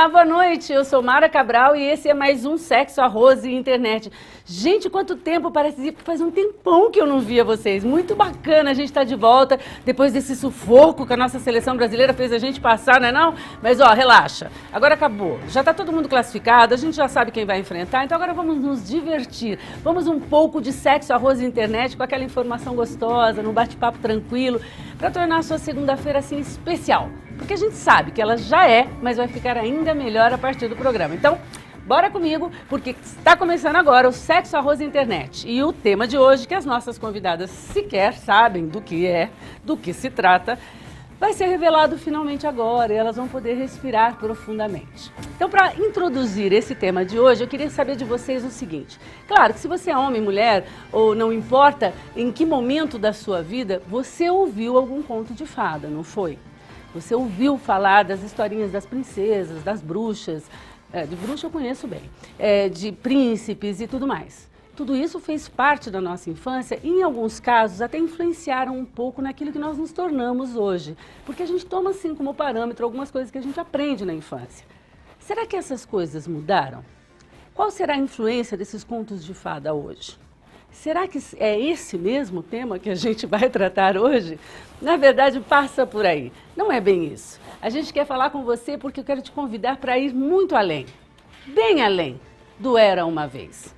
Olá, boa noite. Eu sou Mara Cabral e esse é mais um Sexo, Arroz e Internet. Gente, quanto tempo, parece que faz um tempão que eu não via vocês. Muito bacana a gente estar de volta depois desse sufoco que a nossa seleção brasileira fez a gente passar, não é não? Mas ó, relaxa. Agora acabou. Já está todo mundo classificado, a gente já sabe quem vai enfrentar, então agora vamos nos divertir. Vamos um pouco de Sexo, Arroz e Internet com aquela informação gostosa, num bate-papo tranquilo, para tornar a sua segunda-feira assim especial. Porque a gente sabe que ela já é, mas vai ficar ainda melhor a partir do programa. Então, bora comigo, porque está começando agora o Sexo, Arroz e Internet. E o tema de hoje, que as nossas convidadas sequer sabem do que se trata, vai ser revelado finalmente agora e elas vão poder respirar profundamente. Então, para introduzir esse tema de hoje, eu queria saber de vocês o seguinte. Claro que se você é homem, mulher, ou não importa em que momento da sua vida, você ouviu algum conto de fada, não foi? Você ouviu falar das historinhas das princesas, das bruxas, de bruxa eu conheço bem, de príncipes e tudo mais. Tudo isso fez parte da nossa infância e, em alguns casos, até influenciaram um pouco naquilo que nós nos tornamos hoje. Porque a gente toma, assim, como parâmetro algumas coisas que a gente aprende na infância. Será que essas coisas mudaram? Qual será a influência desses contos de fada hoje? Será que é esse mesmo tema que a gente vai tratar hoje? Na verdade, passa por aí. Não é bem isso. A gente quer falar com você porque eu quero te convidar para ir muito além, bem além do Era Uma Vez.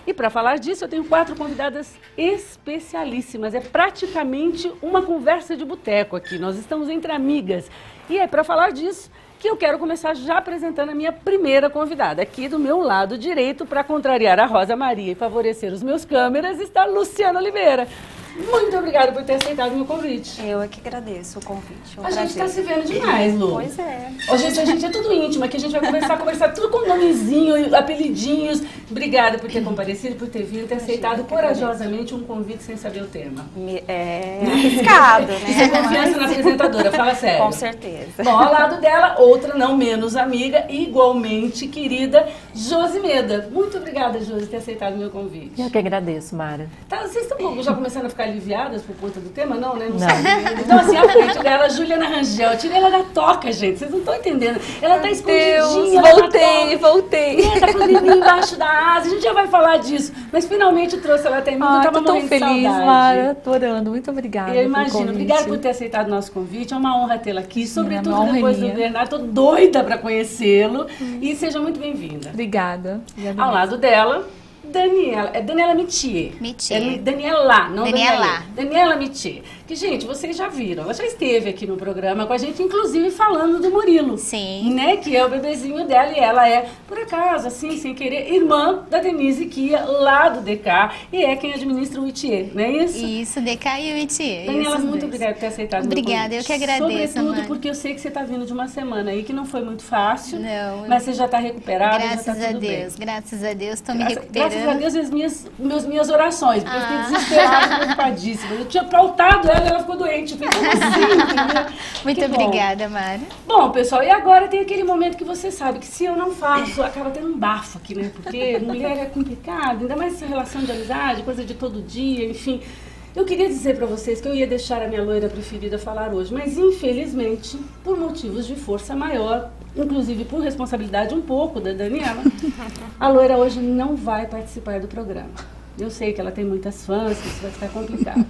E para falar disso, eu tenho 4 convidadas especialíssimas. É praticamente uma conversa de boteco aqui. Nós estamos entre amigas. E é para falar disso que eu quero começar já apresentando a minha primeira convidada. Aqui do meu lado direito, para contrariar a Rosa Maria e favorecer os meus câmeras, está a Luciana Oliveira. Muito obrigada por ter aceitado o meu convite. Eu é que agradeço o convite. A gente está se vendo demais, Lu. Pois é. Hoje a gente é tudo íntimo, aqui a gente vai conversar tudo com nomezinho, apelidinhos. Obrigada por ter comparecido, por ter vindo, ter aceitado corajosamente um convite sem saber o tema. É arriscado, né? Isso é confiança na apresentadora, fala sério. Com certeza. Bom, ao lado dela, outra não menos amiga, igualmente querida, Josi Meda. Muito obrigada, Josi, por ter aceitado o meu convite. Eu que agradeço, Mara. Tá, vocês estão já começando a ficar aliviadas por conta do tema? Não, né? Não. Então, assim, à frente dela, Juliana Rangel. Eu tirei ela da toca, gente. Vocês não estão entendendo. Ela tá escondidinha. Voltei. Tá com o dedinho embaixo da asa. A gente já vai falar disso. Mas finalmente trouxe ela até mim. Eu tava tô tão morrendo de feliz, saudade. Mara. Adorando. Muito obrigada. Eu imagino. Obrigada por ter aceitado o nosso convite. É uma honra tê-la aqui. Sobretudo honra depois minha. do Bernardo. Tô doida para conhecê-lo. E seja muito bem-vinda. Obrigada. Ao lado dela, Daniela. É Daniela Mitier. Mitier. É Daniela, não Daniela. Daniela Mitier. Que, gente, vocês já viram. Ela já esteve aqui no programa com a gente, inclusive falando do Murilo. Sim. Né? Que é o bebezinho dela e ela é, por acaso, assim, sem querer, irmã da Denise Kia, lá do DK. E é quem administra o Itier, não é isso? Isso, DK e o Itier. Daniela, muito obrigada por ter aceitado o meu Obrigada, convite. eu que agradeço, Sobretudo Mari. porque eu sei que você está vindo de uma semana aí que não foi muito fácil. Não. Mas você já está recuperada, Graças já está a tudo bem. Deus, graças a Deus, estou me Graças recuperando. a Deus e as minhas orações, porque eu fiquei desesperada, preocupadíssima. Eu tinha pautado ela e ela ficou doente. Eu falei, como assim? Entendeu? Muito Que bom. obrigada, Mara. Bom, pessoal, e agora tem aquele momento que você sabe que se eu não faço, acaba tendo um bafo aqui, né? Porque mulher é complicado, ainda mais essa relação de amizade, coisa de todo dia, enfim. Eu queria dizer pra vocês que eu ia deixar a minha loira preferida falar hoje, mas infelizmente, por motivos de força maior, inclusive por responsabilidade um pouco da Daniela, a loira hoje não vai participar do programa. Eu sei que ela tem muitas fãs, que isso vai ficar complicado.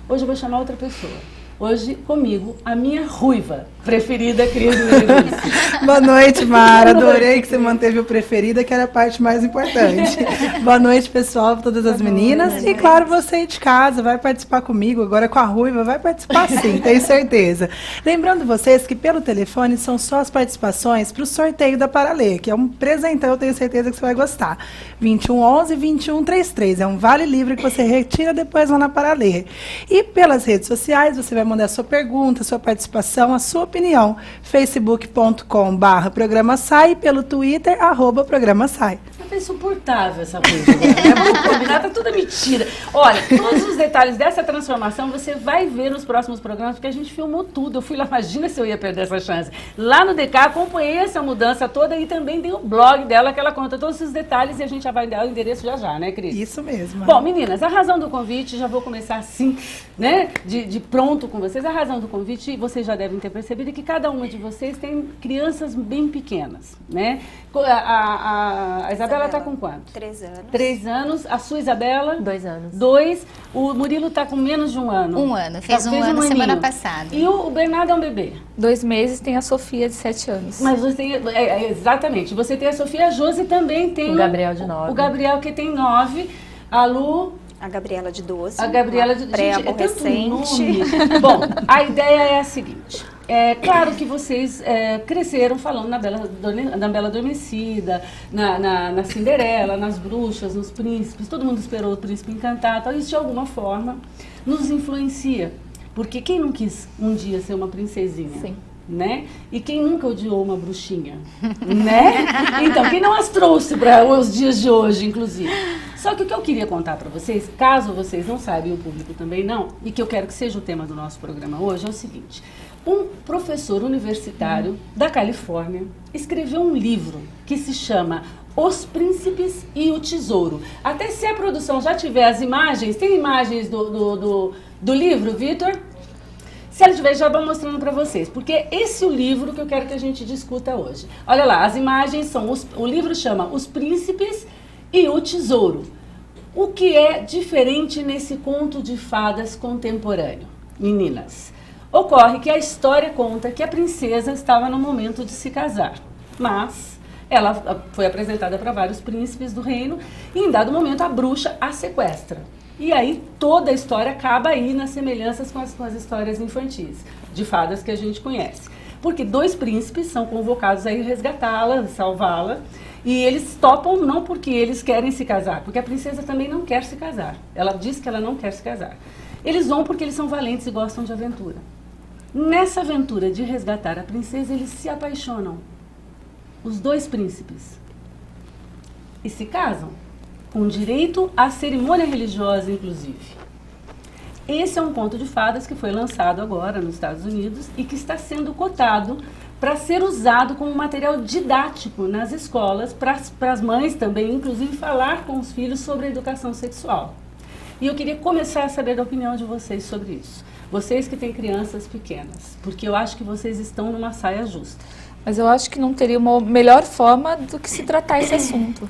Hoje eu vou chamar outra pessoa. Hoje, comigo, a minha ruiva preferida, Cris Denise. Boa noite, Mara. Adorei que você manteve o preferida, que era a parte mais importante. Boa noite, pessoal, todas as meninas. E, claro, você aí de casa vai participar comigo, agora com a ruiva, vai participar sim, tenho certeza. Lembrando vocês que pelo telefone são só as participações para o sorteio da Paralê, que é um presentão, eu tenho certeza que você vai gostar. 2111-2133, é um vale livre que você retira depois lá na Paralê. E pelas redes sociais, você vai mandar sua pergunta, sua participação, a sua opinião. facebook.com/programa sai, pelo Twitter, @programa sai. tá insuportável essa coisa, né? Vamos combinar, tá tudo mentira. Olha, todos os detalhes dessa transformação você vai ver nos próximos programas, porque a gente filmou tudo. Eu fui lá, imagina se eu ia perder essa chance. Lá no DK, acompanhei essa mudança toda e também tem o blog dela, que ela conta todos os detalhes e a gente já vai dar o endereço já, né, Cris? Isso mesmo. Bom, meninas, a razão do convite, já vou começar assim, né, de pronto com vocês. A razão do convite, vocês já devem ter percebido, é que cada uma de vocês tem crianças bem pequenas, né? A Isabela está com quanto? 3 anos. 3 anos. A sua Isabela? 2 anos. 2. O Murilo está com menos de 1 ano. 1 ano, fez um ano aninho. semana passada. E o Bernardo é um bebê. 2 meses tem a Sofia de 7 anos. Mas você tem, exatamente, você tem a Sofia, a Josi também tem O Gabriel de 9. O Gabriel que tem 9, a Lu... A Gabriela de 12. A Gabriela de pré-aborrecente. Bom, a ideia é a seguinte. É claro que vocês cresceram falando na Bela Adormecida, na Cinderela, nas bruxas, nos príncipes. Todo mundo esperou o príncipe encantado. Então, isso de alguma forma nos influencia. Porque quem não quis um dia ser uma princesinha? Sim. Né? E quem nunca odiou uma bruxinha? Né? Então, quem não as trouxe para os dias de hoje, inclusive? Só que o que eu queria contar para vocês, caso vocês não saibam, o público também não, e que eu quero que seja o tema do nosso programa hoje, é o seguinte. Um professor universitário da Califórnia escreveu um livro que se chama Os Príncipes e o Tesouro. Até se a produção já tiver as imagens, tem imagens do livro, Vitor? Se ela tiver, já vou mostrando para vocês, porque esse é o livro que eu quero que a gente discuta hoje. Olha lá, as imagens são, o livro chama Os Príncipes e o Tesouro. O que é diferente nesse conto de fadas contemporâneo? Meninas, ocorre que a história conta que a princesa estava no momento de se casar, mas ela foi apresentada para vários príncipes do reino e em dado momento a bruxa a sequestra. E aí toda a história acaba aí nas semelhanças com as histórias infantis, de fadas que a gente conhece. Porque 2 príncipes são convocados a ir resgatá-la, salvá-la, e eles topam não porque eles querem se casar, porque a princesa também não quer se casar. Ela diz que ela não quer se casar. Eles vão porque eles são valentes e gostam de aventura. Nessa aventura de resgatar a princesa, eles se apaixonam. Os 2 príncipes. E se casam. Com direito à cerimônia religiosa, inclusive. Esse é um conto de fadas que foi lançado agora nos Estados Unidos e que está sendo cotado para ser usado como material didático nas escolas, para as mães também, inclusive, falar com os filhos sobre a educação sexual. E eu queria começar a saber a opinião de vocês sobre isso. Vocês que têm crianças pequenas, porque eu acho que vocês estão numa saia justa. Mas eu acho que não teria uma melhor forma do que se tratar esse assunto.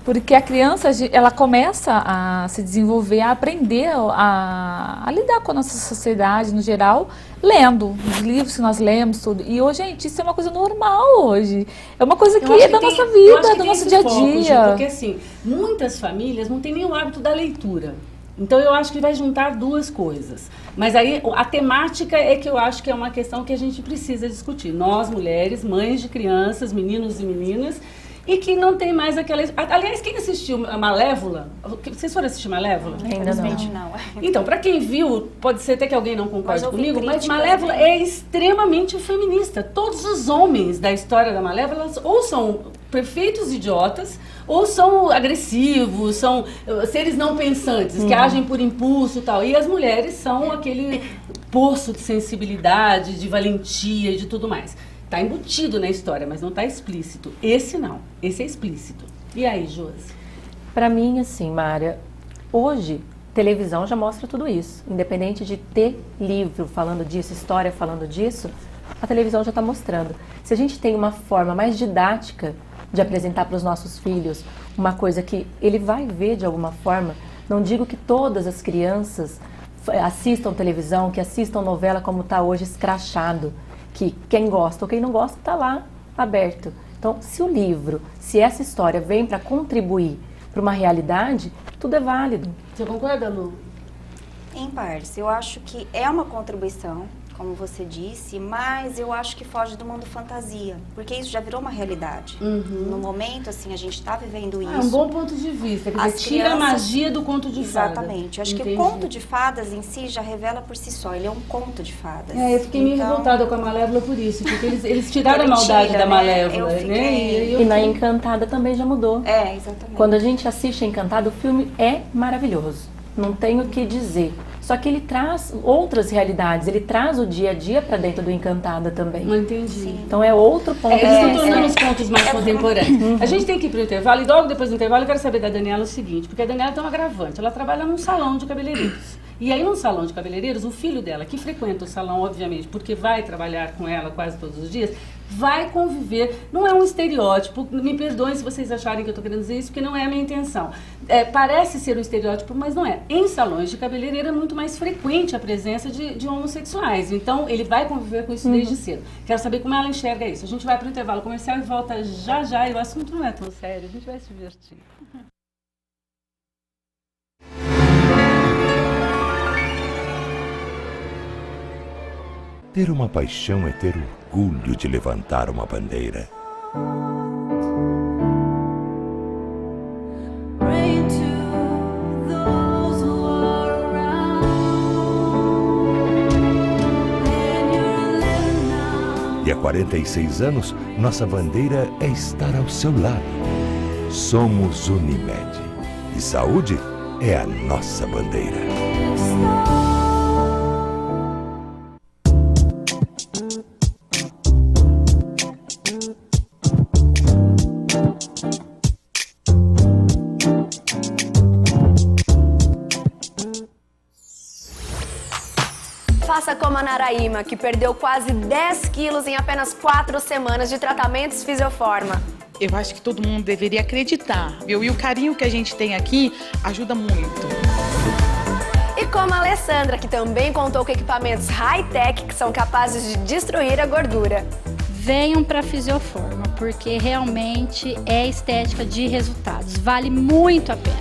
Porque a criança, ela começa a se desenvolver, a aprender a lidar com a nossa sociedade no geral, lendo os livros que nós lemos, tudo. E hoje, gente, isso é uma coisa normal hoje. É uma coisa que é da nossa vida, do nosso dia a dia. Porque assim, muitas famílias não têm nem o hábito da leitura. Então eu acho que vai juntar 2 coisas. Mas aí a temática é que eu acho que é uma questão que a gente precisa discutir. Nós, mulheres, mães de crianças, meninos e meninas, e que não tem mais aquela... Aliás, quem assistiu a Malévola? Vocês foram assistir Malévola? Ainda Não. Então, para quem viu, pode ser até que alguém não concorde Mas eu vi comigo, mas críticas, Malévola né? é extremamente feminista. Todos os homens da história da Malévola ou são perfeitos idiotas, ou são agressivos, são seres não pensantes, que agem por impulso e tal. E as mulheres são aquele poço de sensibilidade, de valentia e de tudo mais. Está embutido na história, mas não está explícito. Esse não, esse é explícito. E aí, Josi? Para mim, assim, Mária, hoje, televisão já mostra tudo isso. Independente de ter livro falando disso, história falando disso, a televisão já está mostrando. Se a gente tem uma forma mais didática de apresentar para os nossos filhos uma coisa que ele vai ver de alguma forma, não digo que todas as crianças assistam televisão, que assistam novela como está hoje, escrachado. Que quem gosta ou quem não gosta está lá aberto. Então, se o livro, se essa história vem para contribuir para uma realidade, tudo é válido. Você concorda, Lu? Em partes, eu acho que é uma contribuição, como você disse, mas eu acho que foge do mundo fantasia, porque isso já virou uma realidade. No momento, assim, a gente está vivendo isso. É um bom ponto de vista, quer dizer, tira a magia do conto de fadas. Exatamente. Eu acho que o conto de fadas em si já revela por si só, ele é um conto de fadas. Eu fiquei meio revoltada com a Malévola por isso, porque eles tiraram a maldade da Malévola, né? E na Encantada também já mudou. Exatamente. Quando a gente assiste Encantada, o filme é maravilhoso, não tenho o que dizer. Só que ele traz outras realidades, ele traz o dia a dia para dentro do Encantada também. Não entendi. Sim. Então é outro ponto. Eles estão tornando os contos mais contemporâneos. A gente tem que ir para o intervalo e logo depois do intervalo eu quero saber da Daniela o seguinte, porque a Daniela tem um agravante, ela trabalha num salão de cabeleireiros. E aí, num salão de cabeleireiros, o filho dela, que frequenta o salão, obviamente, porque vai trabalhar com ela quase todos os dias, vai conviver, não é um estereótipo, me perdoem se vocês acharem que eu estou querendo dizer isso, porque não é a minha intenção. Parece ser um estereótipo, mas não é. Em salões de cabeleireiro é muito mais frequente a presença de homossexuais, então ele vai conviver com isso desde cedo. Quero saber como ela enxerga isso. A gente vai para o intervalo comercial e volta já já, e o assunto não é tão sério, a gente vai se divertir. Ter uma paixão é ter orgulho de levantar uma bandeira. E há 46 anos, nossa bandeira é estar ao seu lado. Somos Unimed. E saúde é a nossa bandeira. Faça como a Naraíma, que perdeu quase 10 quilos em apenas 4 semanas de tratamentos Fisioforma. Eu acho que todo mundo deveria acreditar, viu? E o carinho que a gente tem aqui ajuda muito. E como a Alessandra, que também contou com equipamentos high-tech que são capazes de destruir a gordura. Venham para a Fisioforma, porque realmente é estética de resultados. Vale muito a pena.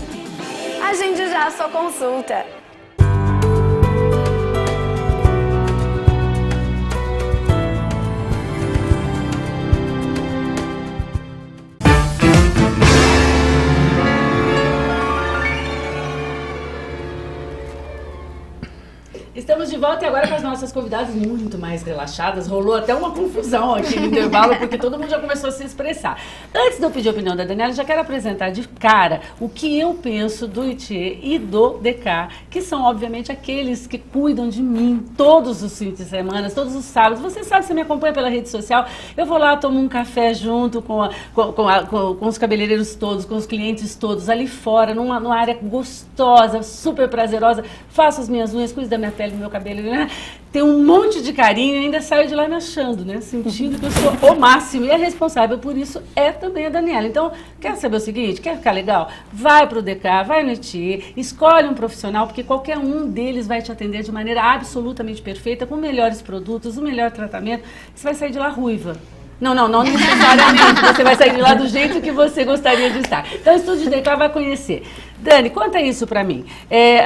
Agende já a sua consulta. Estamos de volta e agora com as nossas convidadas muito mais relaxadas. Rolou até uma confusão aqui no intervalo, porque todo mundo já começou a se expressar. Antes de eu pedir a opinião da Daniela, já quero apresentar de cara o que eu penso do Itiê e do DK, que são, obviamente, aqueles que cuidam de mim todos os fins de semana, todos os sábados. Você sabe, você me acompanha pela rede social, eu vou lá, tomo um café junto com os cabeleireiros todos, com os clientes todos, ali fora, numa área gostosa, super prazerosa, faço as minhas unhas, cuido da minha pele, do meu cabelo, né? Tem um monte de carinho e ainda saio de lá me achando, né? Sentindo que eu sou o máximo. E a responsável por isso é também a Daniela. Então, quer saber o seguinte? Quer ficar legal? Vai pro DK, vai no Itiê, escolhe um profissional, porque qualquer um deles vai te atender de maneira absolutamente perfeita, com melhores produtos, o melhor tratamento. Você vai sair de lá ruiva. Não necessariamente. Você vai sair de lá do jeito que você gostaria de estar. Então, o Estúdio DK vai conhecer. Dani, conta isso pra mim.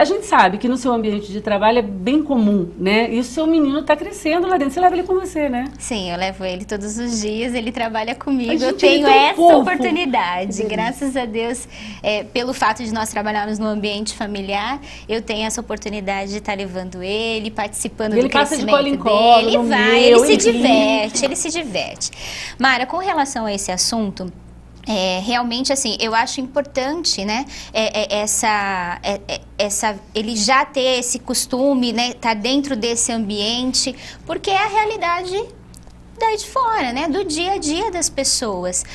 A gente sabe que no seu ambiente de trabalho é bem comum, né? E o seu menino tá crescendo lá dentro. Você leva ele com você, né? Sim, eu levo ele todos os dias, ele trabalha comigo. Gente, eu tenho ele é essa fofo. oportunidade. Graças a Deus, pelo fato de nós trabalharmos no ambiente familiar, eu tenho essa oportunidade de estar levando ele, participando do crescimento de cola em cola, dele. Ele vai, ele se diverte. Mara, com relação a esse assunto, realmente, assim, eu acho importante, né, ele já ter esse costume, né, tá dentro desse ambiente, porque é a realidade daí de fora, né, do dia a dia das pessoas.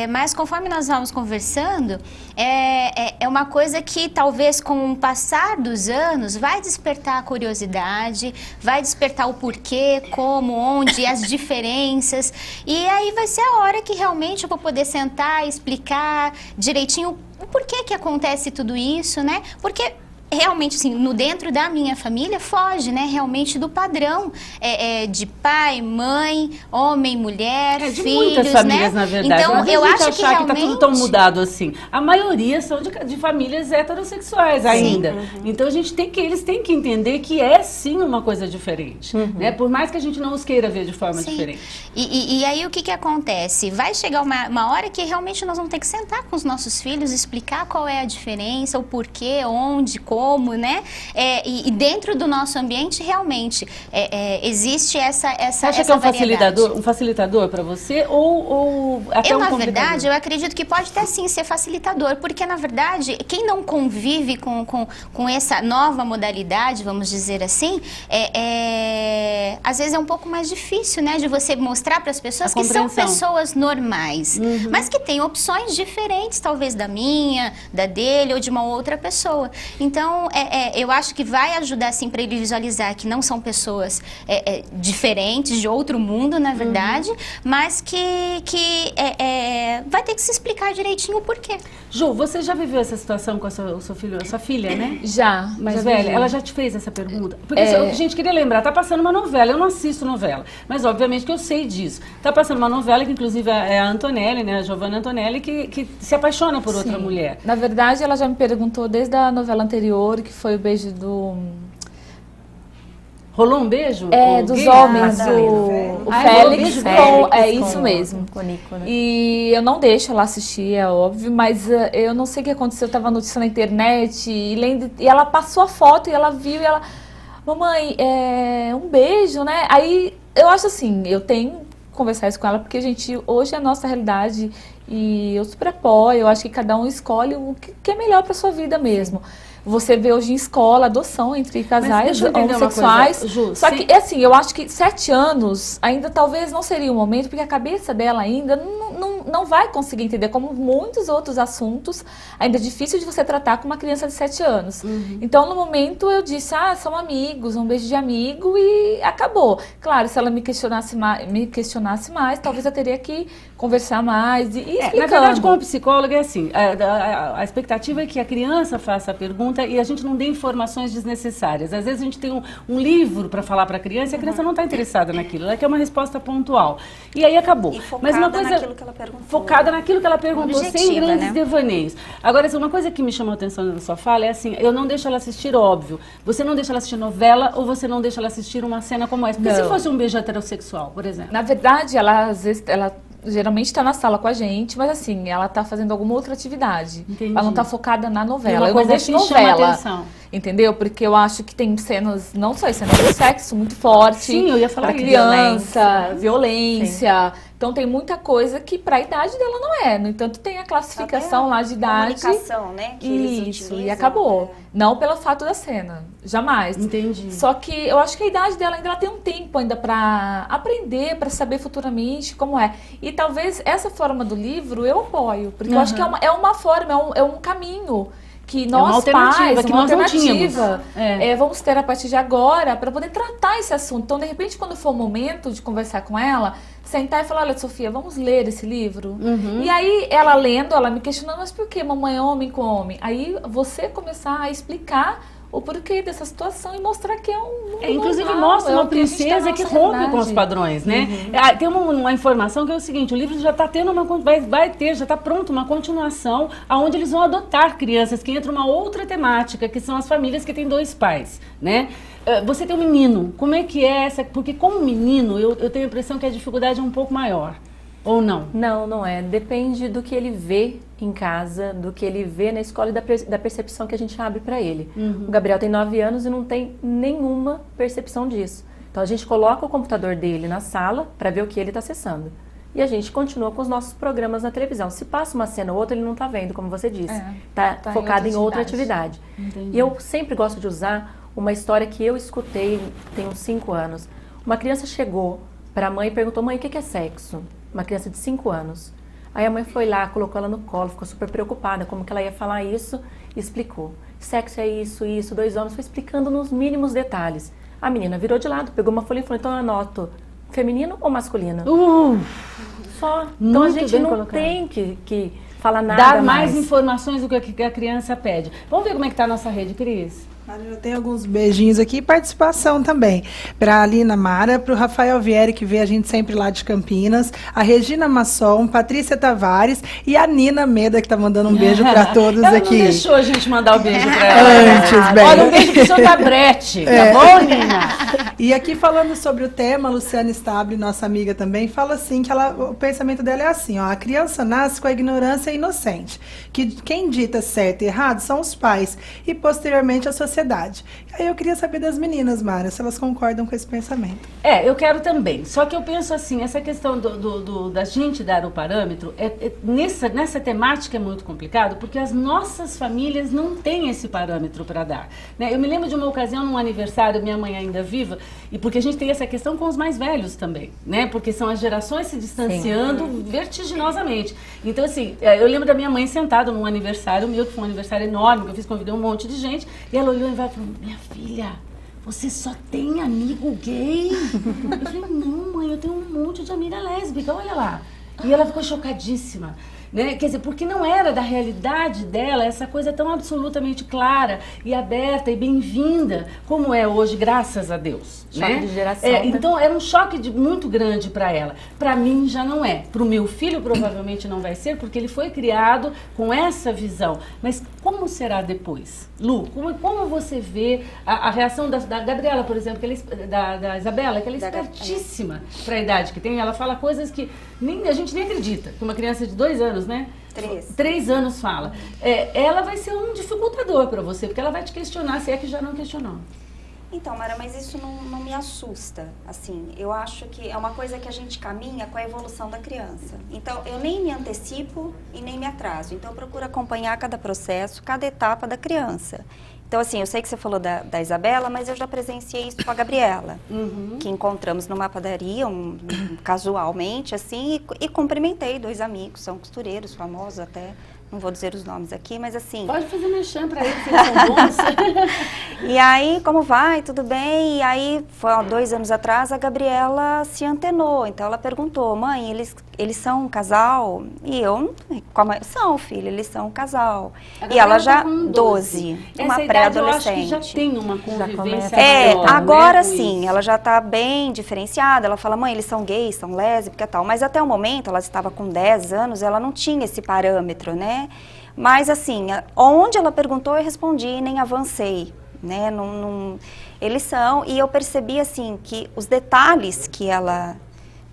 Mas conforme nós vamos conversando, é uma coisa que talvez com o passar dos anos vai despertar a curiosidade, vai despertar o porquê, como, onde, as diferenças. E aí vai ser a hora que realmente eu vou poder sentar e explicar direitinho o porquê que acontece tudo isso, né? Porque realmente, assim, no dentro da minha família, foge, né, realmente do padrão de pai, mãe, homem, mulher, de filhos, muitas famílias, né? na verdade. Então, mas eu a gente acho que achar realmente... que tá tudo tão mudado assim. A maioria são de famílias heterossexuais ainda. Então, eles têm que entender que é, sim, uma coisa diferente. Né? Por mais que a gente não os queira ver de forma diferente. E aí, o que acontece? Vai chegar uma hora que realmente nós vamos ter que sentar com os nossos filhos, explicar qual é a diferença, o porquê, onde, como, né? E dentro do nosso ambiente, realmente, existe essa Você acha que é um facilitador para você ou até na verdade, eu acredito que pode até sim ser facilitador, porque na verdade, quem não convive com essa nova modalidade, vamos dizer assim, às vezes é um pouco mais difícil, né? De você mostrar para as pessoas que são pessoas normais, mas que têm opções diferentes, talvez da minha, da dele ou de uma outra pessoa. Então, eu acho que vai ajudar, assim, para ele visualizar que não são pessoas diferentes, de outro mundo, na verdade, mas que vai ter que se explicar direitinho o porquê. Ju, você já viveu essa situação com a sua filha, né? Já. Mais velha? Ela já te fez essa pergunta? Porque, gente, queria lembrar, tá passando uma novela, eu não assisto novela, mas obviamente que eu sei disso. Tá passando uma novela que, inclusive, é a Antonelli, né, a Giovanna Antonelli, que se apaixona por outra mulher. Na verdade, ela já me perguntou desde a novela anterior, que foi o beijo do... Rolou um beijo? Dos homens, o Félix, isso mesmo. Com Nico, né? E eu não deixo ela assistir, é óbvio, mas eu não sei o que aconteceu, eu tava notícia na internet, e ela passou a foto, e ela viu, e ela... Mamãe, um beijo, né? Aí, eu acho assim, eu tenho que conversar isso com ela, porque, gente, hoje é a nossa realidade, e eu super apoio, eu acho que cada um escolhe o que é melhor pra sua vida mesmo. Você vê hoje em escola adoção entre casais homossexuais. Só que, assim, eu acho que 7 anos ainda talvez não seria o momento, porque a cabeça dela ainda não vai conseguir entender, como muitos outros assuntos, ainda é difícil de você tratar com uma criança de 7 anos. Então, no momento, eu disse, são amigos, um beijo de amigo e acabou. Claro, se ela me questionasse mais, talvez eu teria que conversar mais e explicando. Na verdade, como psicóloga, é assim, a expectativa é que a criança faça a pergunta e a gente não dê informações desnecessárias. Às vezes a gente tem um livro para falar para a criança e a criança não está interessada naquilo. Ela quer uma resposta pontual. E aí acabou. E focada Mas uma coisa, naquilo que ela perguntou. Focada naquilo que ela perguntou, sem grandes devaneios. Agora, assim, uma coisa que me chamou a atenção na sua fala é assim, eu não deixo ela assistir, óbvio. Você não deixa ela assistir novela ou você não deixa ela assistir uma cena como essa? Porque se fosse um beijo heterossexual, por exemplo. Na verdade, às vezes, ela geralmente está na sala com a gente, mas assim, ela está fazendo alguma outra atividade. Entendi. Ela não está focada na novela. Eu não deixo novela. Entendeu? Porque eu acho que tem cenas, não só cenas de sexo muito forte. Sim, eu ia falar pra criança, violência. Então tem muita coisa que para a idade dela não é. No entanto, tem a classificação lá de idade. Comunicação, né? Que eles utilizam, e acabou. Não pelo fato da cena. Jamais. Entendi. Só que eu acho que a idade dela ainda tem um tempo ainda para aprender, para saber futuramente como é. E talvez essa forma do livro eu apoio. Porque eu acho que é uma forma, é um caminho que nós pais, que nós não tínhamos. Vamos ter a partir de agora para poder tratar esse assunto. Então, de repente, quando for o momento de conversar com ela, sentar e falar, olha, Sofia, vamos ler esse livro? E aí, ela lendo, ela me questionando, mas por que mamãe é homem com homem? Aí, você começar a explicar o porquê dessa situação e mostrar que é um mundo inclusive normal, mostra uma princesa que rompe com os padrões, né? Tem uma informação que é o seguinte, o livro já está tendo já está pronto uma continuação onde eles vão adotar crianças, que entra uma outra temática, que são as famílias que têm 2 pais, né? Você tem um menino, como é que é essa? Porque como menino, eu tenho a impressão que a dificuldade é um pouco maior. Ou não? Não, não é. Depende do que ele vê em casa, do que ele vê na escola e da percepção que a gente abre para ele. O Gabriel tem 9 anos e não tem nenhuma percepção disso. Então a gente coloca o computador dele na sala para ver o que ele está acessando. E a gente continua com os nossos programas na televisão. Se passa uma cena ou outra, ele não está vendo, como você disse. Tá focado em outra atividade. E eu sempre gosto de usar uma história que eu escutei tem uns 5 anos. Uma criança chegou para a mãe e perguntou, mãe, o que é sexo? Uma criança de 5 anos. Aí a mãe foi lá, colocou ela no colo, ficou super preocupada como que ela ia falar isso e explicou. Sexo é isso, 2 homens, foi explicando nos mínimos detalhes. A menina virou de lado, pegou uma folha e falou, então eu anoto feminino ou masculino? Só. Então a gente não tem que fala nada dar mais informações do que a criança pede. Vamos ver como é que está a nossa rede, Cris? Eu tenho alguns beijinhos aqui e participação também. Para a Alina Mara, para o Rafael Vieri, que vê a gente sempre lá de Campinas, a Regina Masson, Patrícia Tavares e a Nina Meda, que está mandando um beijo para todos ela aqui. Não deixou a gente mandar o beijo para ela. Antes, bem. Olha, um beijo pro seu Tabrete, tá bom, Nina? E aqui falando sobre o tema, a Luciana Stable, nossa amiga também, fala assim, que o pensamento dela é assim, ó, a criança nasce com a ignorância inocente, que quem dita certo e errado são os pais e posteriormente a sociedade. Aí eu queria saber das meninas, Mara, se elas concordam com esse pensamento. Eu quero também. Só que eu penso assim, essa questão da gente dar o parâmetro, nessa temática é muito complicado, porque as nossas famílias não têm esse parâmetro para dar. Né? Eu me lembro de uma ocasião, num aniversário, minha mãe ainda viva, e porque a gente tem essa questão com os mais velhos também, né? Porque são as gerações se distanciando vertiginosamente. Então, assim, eu lembro da minha mãe sentada num aniversário meu, que foi um aniversário enorme, que eu fiz, convidei um monte de gente, e ela olhou e falou, minha filha, você só tem amigo gay? Eu falei, não, mãe, eu tenho um monte de amiga lésbica, olha lá. E ela ficou chocadíssima. Né? Quer dizer, porque não era da realidade dela essa coisa tão absolutamente clara e aberta e bem-vinda como é hoje, graças a Deus. Choque né? de geração. Né? Então era um choque muito grande para ela. Para mim já não é. Para o meu filho provavelmente não vai ser, porque ele foi criado com essa visão. Mas como será depois? Lu, como você vê a reação da Gabriela, por exemplo, da Isabela, que ela é espertíssima para a idade que tem. Ela fala coisas que a gente nem acredita. Que uma criança de 2 anos, né? 3 anos fala. Ela vai ser um dificultador para você, porque ela vai te questionar, se é que já não questionou. Então, Mara, mas isso não me assusta, assim, eu acho que é uma coisa que a gente caminha com a evolução da criança. Então, eu nem me antecipo e nem me atraso, então eu procuro acompanhar cada processo, cada etapa da criança. Então, assim, eu sei que você falou da Isabela, mas eu já presenciei isso com a Gabriela, que encontramos numa padaria, casualmente, assim, e cumprimentei 2 amigos, são costureiros famosos até. Não vou dizer os nomes aqui, mas assim... Pode fazer merchan pra eles, eles são bons. E aí, como vai? Tudo bem? E aí, foi há 2 anos atrás, a Gabriela se antenou. Então, ela perguntou, mãe, eles são um casal? E eu, são, filha, eles são um casal. E ela já, tá com 12, uma pré-adolescente. Já tem uma convivência maior, agora sim, ela já está bem diferenciada. Ela fala, mãe, eles são gays, são lésbicas e tal. Mas até o momento, ela estava com 10 anos, ela não tinha esse parâmetro, né? Mas assim, onde ela perguntou eu respondi, nem avancei, né? Eles são, e eu percebi assim que os detalhes que ela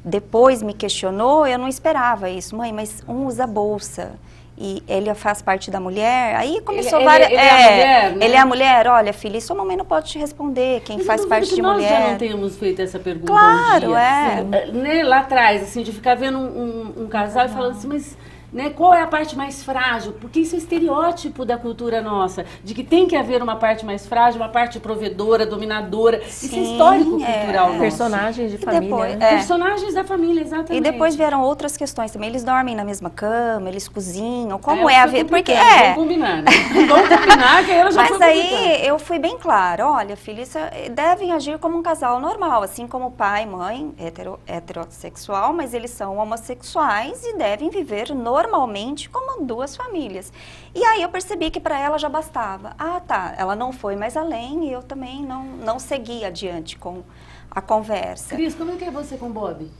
depois me questionou, eu não esperava isso. Mãe, mas um usa bolsa e ele faz parte da mulher, aí começou várias... Ele é a mulher, né? Ele é a mulher, olha filha, isso a mamãe não pode te responder, quem faz parte de mulher. Nós já não temos feito essa pergunta claro, um dia. Né, lá atrás, assim, de ficar vendo um casal e falando assim, mas... Né, qual é a parte mais frágil? Porque isso é estereótipo da cultura nossa, de que tem que haver uma parte mais frágil, uma parte provedora, dominadora. Sim, isso é histórico cultural nosso. Personagens de família. Depois, Personagens da família, exatamente. E depois vieram outras questões também. Eles dormem na mesma cama, eles cozinham. Como é a vida? Porque vamos combinar, né? Vamos combinar que ela já Mas aí eu fui bem clara. Olha, filha, isso devem agir como um casal normal, assim como pai e mãe, heterossexual, mas eles são homossexuais e devem viver normalmente como 2 famílias. E aí eu percebi que para ela já bastava. Ah, tá, ela não foi mais além e eu também não segui adiante com a conversa. Cris, como é que é você com o Bob?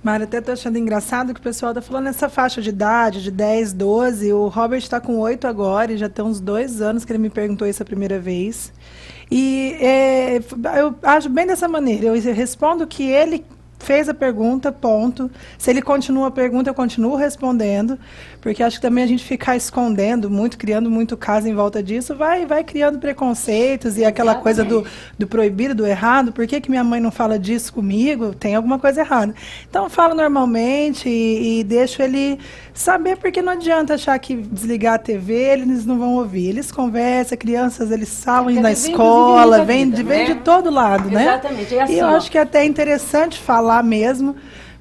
Mara, até tô achando engraçado que o pessoal tá falando nessa faixa de idade, de 10, 12. O Robert está com 8 agora e já tem uns 2 anos que ele me perguntou isso a primeira vez. E eu acho bem dessa maneira. Eu respondo que ele fez a pergunta, ponto. Se ele continua a pergunta, eu continuo respondendo, porque acho que também a gente ficar escondendo muito, criando muito caso em volta disso, vai criando preconceitos e aquela coisa do proibido, do errado. Por que minha mãe não fala disso comigo? Tem alguma coisa errada. Então, eu falo normalmente e deixo ele saber, porque não adianta achar que desligar a TV, eles não vão ouvir. Eles conversam, crianças, eles saem na escola, vem de todo lado, né? Exatamente. É assim, e eu acho que é até interessante falar mesmo,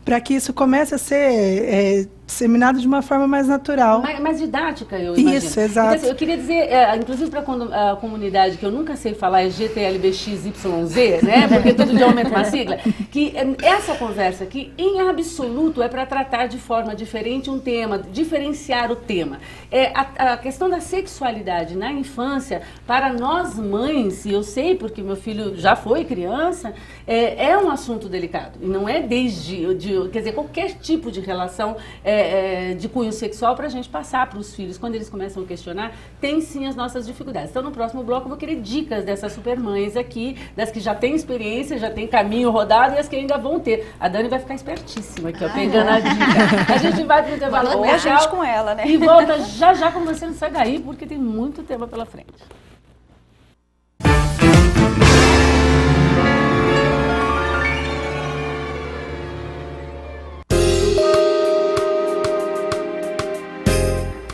para que isso comece a ser disseminado de uma forma mais natural. Mais didática, eu imagino. Isso, exato. Então, assim, eu queria dizer, inclusive para a comunidade que eu nunca sei falar, é GTLBXYZ, né? Porque todo dia aumenta uma sigla, que essa conversa aqui, em absoluto, é para tratar de forma diferente um tema, diferenciar o tema. A questão da sexualidade na infância, para nós mães, e eu sei porque meu filho já foi criança, é um assunto delicado. E não é quer dizer, qualquer tipo de relação de cunho sexual para a gente passar para os filhos. Quando eles começam a questionar, tem sim as nossas dificuldades. Então, no próximo bloco, eu vou querer dicas dessas supermães aqui, das que já têm experiência, já têm caminho rodado e as que ainda vão ter. A Dani vai ficar espertíssima aqui, ó, pegando a dica. A gente vai para o intervalo comercial. A gente com ela, né? E volta já com você, não sai daí, porque tem muito tema pela frente.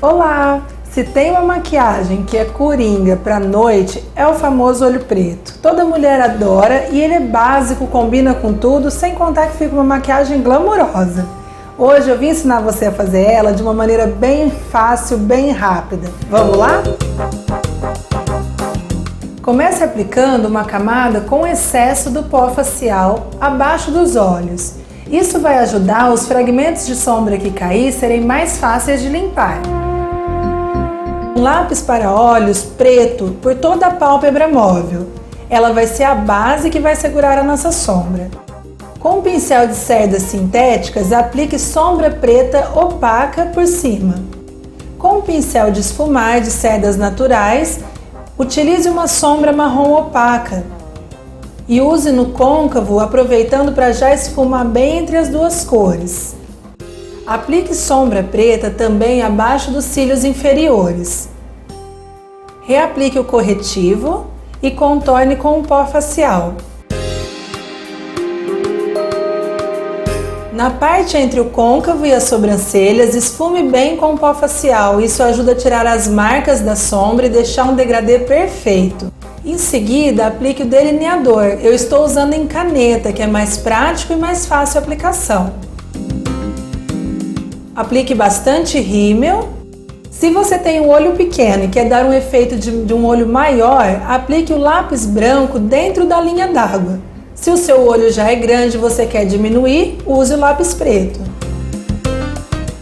Olá! Se tem uma maquiagem que é coringa pra noite, é o famoso olho preto. Toda mulher adora e ele é básico, combina com tudo, sem contar que fica uma maquiagem glamurosa. Hoje eu vim ensinar você a fazer ela de uma maneira bem fácil, bem rápida. Vamos lá? Comece aplicando uma camada com excesso do pó facial abaixo dos olhos. Isso vai ajudar os fragmentos de sombra que cair serem mais fáceis de limpar. Um lápis para olhos preto por toda a pálpebra móvel. Ela vai ser a base que vai segurar a nossa sombra. Com um pincel de cerdas sintéticas, aplique sombra preta opaca por cima. Com um pincel de esfumar de cerdas naturais, utilize uma sombra marrom opaca. E use no côncavo, aproveitando para já esfumar bem entre as duas cores. Aplique sombra preta também abaixo dos cílios inferiores. Reaplique o corretivo e contorne com o pó facial. Na parte entre o côncavo e as sobrancelhas, esfume bem com o pó facial. Isso ajuda a tirar as marcas da sombra e deixar um degradê perfeito. Em seguida, aplique o delineador. Eu estou usando em caneta, que é mais prático e mais fácil a aplicação. Aplique bastante rímel. Se você tem um olho pequeno e quer dar um efeito de um olho maior, aplique o lápis branco dentro da linha d'água. Se o seu olho já é grande e você quer diminuir, use o lápis preto.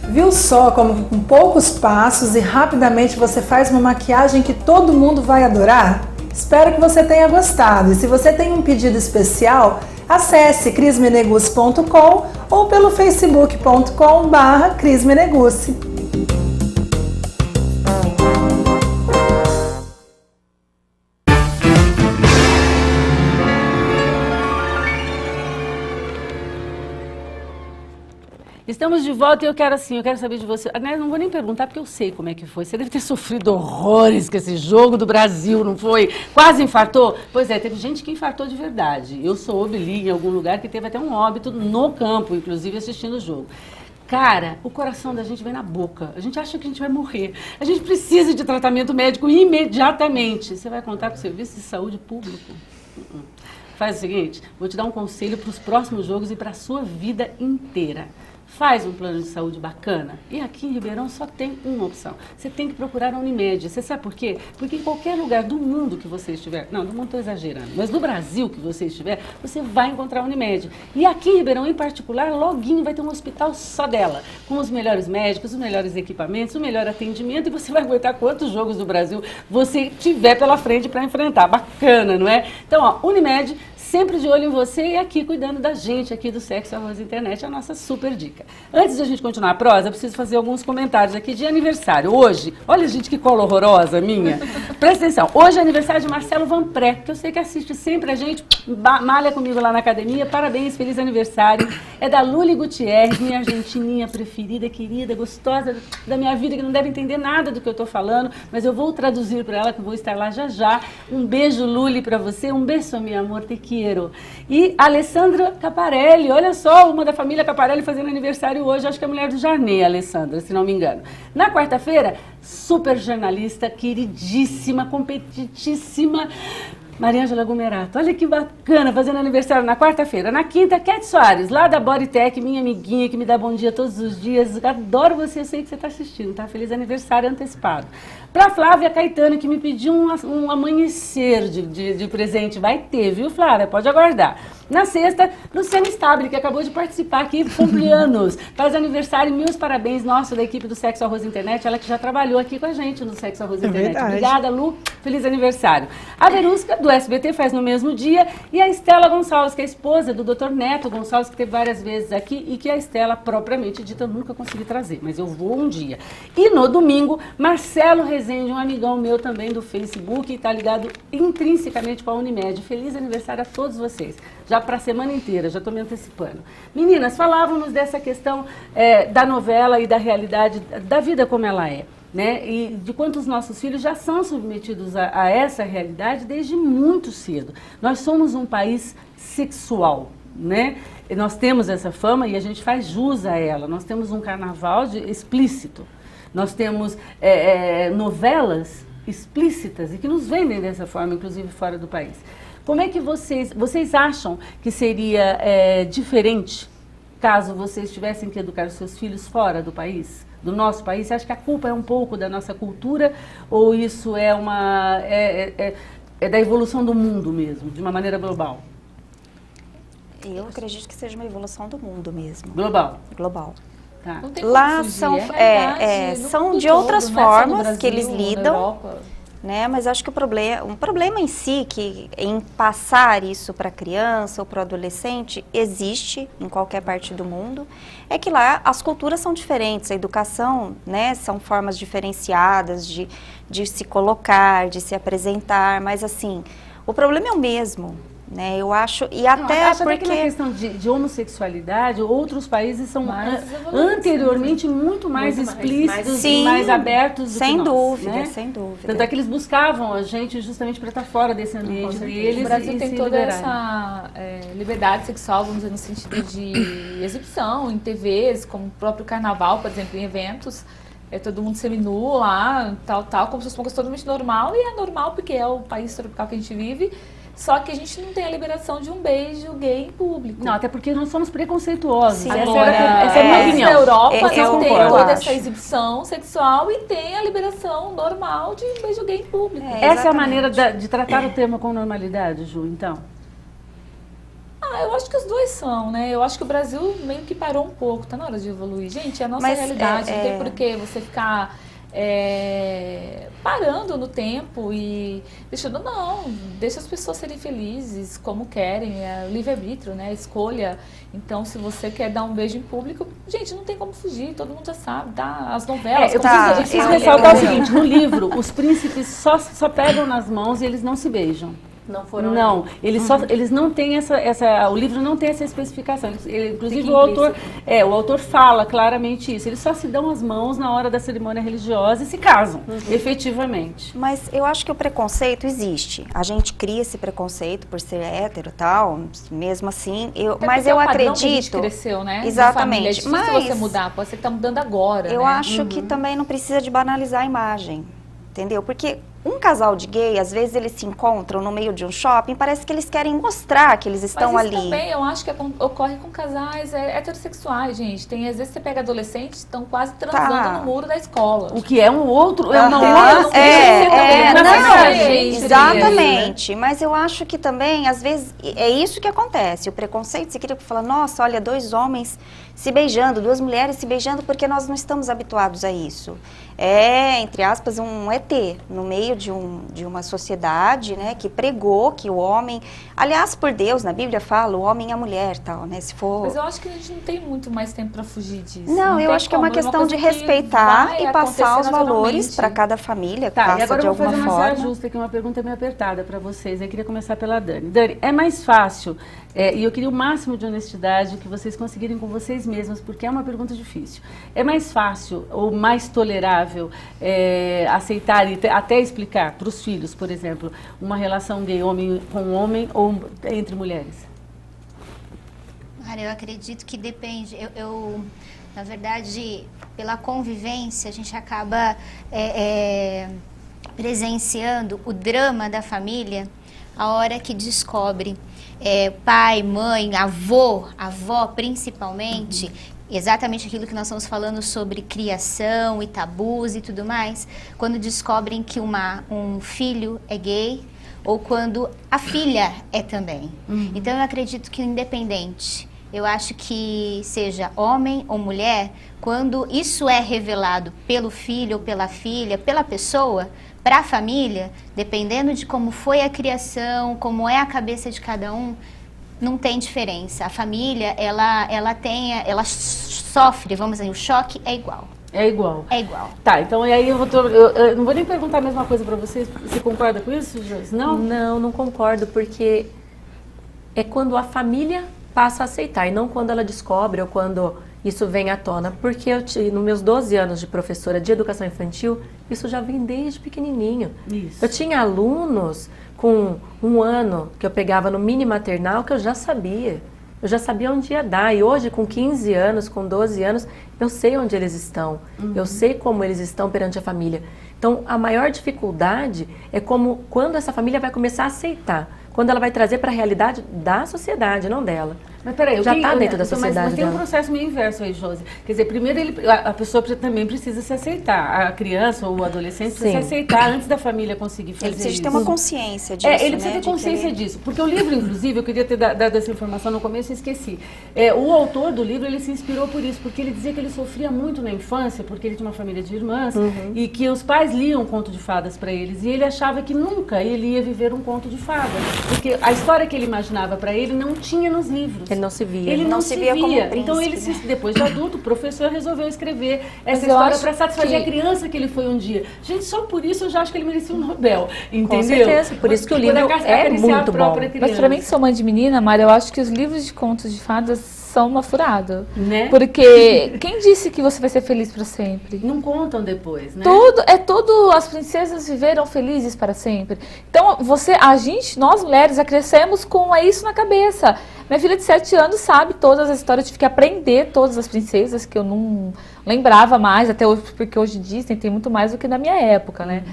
Viu só como com poucos passos e rapidamente você faz uma maquiagem que todo mundo vai adorar? Espero que você tenha gostado. E se você tem um pedido especial, acesse crismenegusse.com ou pelo facebook.com/crismenegusse. Estamos de volta e eu quero saber de você. Não vou nem perguntar porque eu sei como é que foi. Você deve ter sofrido horrores com esse jogo do Brasil, não foi? Quase infartou? Pois é, teve gente que infartou de verdade. Eu soube ali em algum lugar que teve até um óbito no campo, inclusive assistindo o jogo. Cara, o coração da gente vem na boca. A gente acha que a gente vai morrer. A gente precisa de tratamento médico imediatamente. Você vai contar com o serviço de saúde público? Faz o seguinte, vou te dar um conselho para os próximos jogos e para a sua vida inteira. Faz um plano de saúde bacana. E aqui em Ribeirão só tem uma opção. Você tem que procurar a Unimed. Você sabe por quê? Porque em qualquer lugar do mundo que você estiver, não, do mundo estou exagerando, mas do Brasil que você estiver, você vai encontrar a Unimed. E aqui em Ribeirão, em particular, loguinho vai ter um hospital só dela, com os melhores médicos, os melhores equipamentos, o melhor atendimento, e você vai aguentar quantos jogos do Brasil você tiver pela frente para enfrentar. Bacana, não é? Então, ó, Unimed, sempre de olho em você e aqui cuidando da gente aqui do Sexo Arroz Internet, a nossa super dica. Antes de a gente continuar a prosa, eu preciso fazer alguns comentários aqui de aniversário. Hoje, olha gente que cola horrorosa minha. Presta atenção, hoje é aniversário de Marcelo Vanpré, que eu sei que assiste sempre a gente, malha comigo lá na academia. Parabéns, feliz aniversário. É da Luli Gutierrez, minha argentininha preferida, querida, gostosa da minha vida, que não deve entender nada do que eu estou falando, mas eu vou traduzir para ela, que eu vou estar lá já já. Um beijo, Luli, para você. Um beijo, meu amor, te quero. E Alessandra Caparelli, olha só, uma da família Caparelli fazendo aniversário hoje, acho que é a mulher do Jarnê, Alessandra, se não me engano. Na quarta-feira, super jornalista, queridíssima, competitíssima, Mariângela Gumerato, olha que bacana, fazendo aniversário na quarta-feira. Na quinta, Cat Soares, lá da Bodytech, minha amiguinha que me dá bom dia todos os dias. Adoro você, eu sei que você está assistindo, tá? Feliz aniversário antecipado. Pra Flávia Caetano, que me pediu um amanhecer de presente. Vai ter, viu, Flávia? Pode aguardar. Na sexta, Luciana Stabile, que acabou de participar aqui, cumpre anos. Faz aniversário, meus parabéns, nosso, da equipe do Sexo Arroz Internet. Ela que já trabalhou aqui com a gente no Sexo Arroz Internet. Verdade. Obrigada, Lu. Feliz aniversário. A Verusca, do SBT, faz no mesmo dia. E a Estela Gonçalves, que é a esposa do Dr. Neto Gonçalves, que esteve várias vezes aqui e que a Estela, propriamente dita, eu nunca consegui trazer, mas eu vou um dia. E no domingo, Marcelo Rezende, um amigão meu também do Facebook, está ligado intrinsecamente com a Unimed. Feliz aniversário a todos vocês. Já para a semana inteira, já estou me antecipando. Meninas, falávamos dessa questão da novela e da realidade, da vida como ela é, né? E de quantos nossos filhos já são submetidos a essa realidade desde muito cedo. Nós somos um país sexual, né? E nós temos essa fama e a gente faz jus a ela. Nós temos um carnaval explícito. Nós temos novelas explícitas e que nos vendem dessa forma, inclusive fora do país. Como é que vocês acham que seria diferente caso vocês tivessem que educar os seus filhos fora do país, do nosso país? Você acha que a culpa é um pouco da nossa cultura ou isso é da evolução do mundo mesmo, de uma maneira global? Eu acredito que seja uma evolução do mundo mesmo. Global? Global. Tá. Lá são de outras formas que eles lidam, né? Mas acho que um problema em si, que em passar isso para a criança ou para o adolescente, existe em qualquer parte do mundo, é que lá as culturas são diferentes, a educação, né, são formas diferenciadas de se colocar, de se apresentar, mas assim, o problema é o mesmo. Né, eu acho, e até porque... que na questão de homossexualidade, outros países são anteriormente muito mais explícitos e mais abertos do que nós. Dúvida, né? Sem dúvida. Tanto é que eles buscavam a gente justamente para estar fora desse ambiente deles. O Brasil tem toda essa liberdade sexual, vamos dizer, no sentido de exibição em TVs, como o próprio carnaval, por exemplo, em eventos. Todo mundo seminu lá, tal, como se fosse uma coisa totalmente normal, e é normal porque é o país tropical que a gente vive. Só que a gente não tem a liberação de um beijo gay em público. Não, até porque nós somos preconceituosos. Sim. Agora, essa é a minha opinião. Na Europa não tem toda essa exibição sexual e tem a liberação normal de um beijo gay em público. Essa é a maneira de tratar o tema com normalidade, Ju, então? Eu acho que os dois são, né? Eu acho que o Brasil meio que parou um pouco. Tá na hora de evoluir. Gente, é a nossa realidade. Não tem por que você ficar... parando no tempo e deixando, deixa as pessoas serem felizes como querem, livre-arbítrio, né, escolha. Então, se você quer dar um beijo em público, gente, não tem como fugir, todo mundo já sabe, tá? As novelas... Eu preciso ressaltar o seguinte, no livro, os príncipes só pegam nas mãos e eles não se beijam. Não foram? Não, eles não têm o livro não tem essa especificação. Inclusive o autor fala claramente isso. Eles só se dão as mãos na hora da cerimônia religiosa e se casam, efetivamente. Mas eu acho que o preconceito existe. A gente cria esse preconceito por ser hétero e tal, mesmo assim. Mas eu acredito... Que a gente cresceu, né? Exatamente. É difícil você mudar, pode ser que tá mudando agora. Eu acho que também não precisa de banalizar a imagem, entendeu? Porque um casal de gay, às vezes eles se encontram no meio de um shopping, parece que eles querem mostrar que eles estão ali. Mas isso também, eu acho que ocorre com casais heterossexuais, gente. Às vezes você pega adolescentes que estão quase transando no muro da escola. O que é um outro... Exatamente. Mas eu acho que também, às vezes, é isso que acontece. O preconceito, você queria falar, nossa, olha, 2 homens se beijando, 2 mulheres se beijando, porque nós não estamos habituados a isso. Entre aspas, um ET, no meio de uma sociedade, né, que pregou que o homem... Aliás, por Deus, na Bíblia fala, o homem e a mulher, tal, né, se for... Mas eu acho que a gente não tem muito mais tempo para fugir disso. Não, eu acho que é uma questão de respeitar e passar os valores para cada família, e agora eu vou fazer uma saia justa, que é uma pergunta meio apertada para vocês. Eu queria começar pela Dani. Dani, é mais fácil, e eu queria o máximo de honestidade que vocês conseguirem com vocês mesmas, porque é uma pergunta difícil. É mais fácil ou mais tolerável aceitar e até explicar para os filhos, por exemplo, uma relação gay homem com homem ou entre mulheres? Cara, eu acredito que depende. Na verdade, pela convivência, a gente acaba presenciando o drama da família a hora que descobre pai, mãe, avó principalmente, exatamente aquilo que nós estamos falando sobre criação e tabus e tudo mais, quando descobrem que um filho é gay ou quando a filha é também. Então eu acredito que independente, eu acho que seja homem ou mulher, quando isso é revelado pelo filho ou pela filha, pela pessoa, para a família, dependendo de como foi a criação, como é a cabeça de cada um, não tem diferença. A família, ela sofre, vamos dizer, o choque é igual. É igual. É igual. Tá, então aí eu não vou nem perguntar a mesma coisa para vocês. Você concorda com isso, Josi? Não? Não concordo, porque é quando a família passa a aceitar e não quando ela descobre ou quando isso vem à tona. Porque nos meus 12 anos de professora de educação infantil, isso já vem desde pequenininho. Isso. Eu tinha alunos com 1 ano que eu pegava no mini maternal que eu já sabia. Eu já sabia onde ia dar. E hoje, com 15 anos, com 12 anos, eu sei onde eles estão. Eu sei como eles estão perante a família. Então, a maior dificuldade é quando essa família vai começar a aceitar. Quando ela vai trazer para a realidade da sociedade, não dela. Mas peraí, já está dentro da sociedade mas tem dela. Um processo meio inverso aí, Josi. Quer dizer, primeiro a pessoa também precisa se aceitar. A criança ou o adolescente precisa se aceitar antes da família conseguir fazer isso. Ele precisa ter uma consciência disso, ele precisa ter consciência disso. Porque o livro, inclusive, eu queria ter dado essa informação no começo e esqueci. O autor do livro, ele se inspirou por isso, porque ele dizia que ele sofria muito na infância, porque ele tinha uma família de irmãs, e que os pais liam conto de fadas para eles. E ele achava que nunca ele ia viver um conto de fadas. Porque a história que ele imaginava para ele não tinha nos livros. Ele não se via. Ele não se via como príncipe, então ele, depois de adulto, o professor resolveu escrever essa história para satisfazer a criança que ele foi um dia. Gente, só por isso eu já acho que ele merecia um Nobel, entendeu? Com certeza, por isso que o livro é muito bom. Mas para mim, que sou mãe de menina, Mari, eu acho que os livros de contos de fadas são uma furada. Né? Porque quem disse que você vai ser feliz para sempre? Não contam depois, né? As princesas viveram felizes para sempre. Então, nós mulheres já crescemos com isso na cabeça. Minha filha de 7 anos sabe todas as histórias, eu tive que aprender todas as princesas, que eu não lembrava mais, até hoje, porque hoje Disney tem muito mais do que na minha época, né?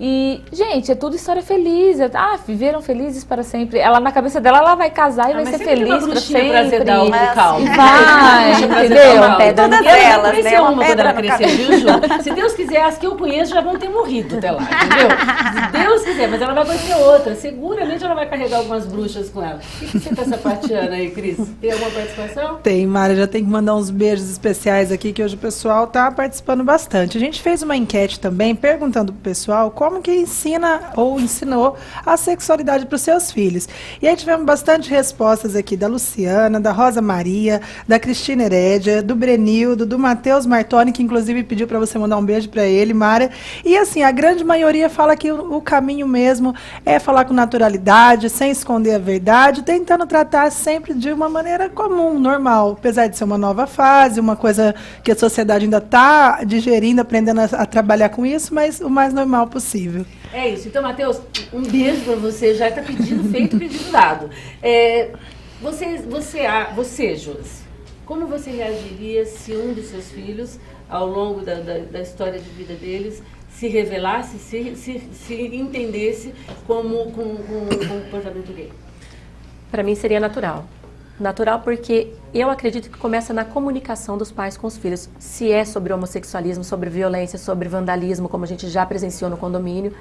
E, gente, é tudo história feliz. Viveram felizes para sempre. Ela, na cabeça dela, ela vai casar e vai ser feliz para sempre. Azedar o caldo. Vai, entendeu? Todas elas, né? Uma quando ela crescer, viu, Ju? Se Deus quiser, as que eu conheço já vão ter morrido até lá, entendeu? Se Deus quiser, mas ela vai conhecer outra. Seguramente ela vai carregar algumas bruxas com ela. O que você tá sapateando aí, Cris? Tem alguma participação? Tem, Mari. Já tem que mandar uns beijos especiais aqui, que hoje o pessoal tá participando bastante. A gente fez uma enquete também, perguntando pro pessoal como que ensina ou ensinou a sexualidade para os seus filhos. E aí tivemos bastante respostas aqui da Luciana, da Rosa Maria, da Cristina Herédia, do Brenildo, do Matheus Martoni, que inclusive pediu para você mandar um beijo para ele, Mara. E assim, a grande maioria fala que o caminho mesmo é falar com naturalidade, sem esconder a verdade, tentando tratar sempre de uma maneira comum, normal. Apesar de ser uma nova fase, uma coisa que a sociedade ainda está digerindo, aprendendo a trabalhar com isso, mas o mais normal possível. É isso. Então, Matheus, um beijo para você. Já está pedido feito, pedido dado. Você, Josi, como você reagiria se um dos seus filhos, ao longo da história de vida deles, se revelasse, se entendesse como com comportamento gay? Para mim seria natural. Natural porque eu acredito que começa na comunicação dos pais com os filhos. Se é sobre homossexualismo, sobre violência, sobre vandalismo, como a gente já presenciou no condomínio.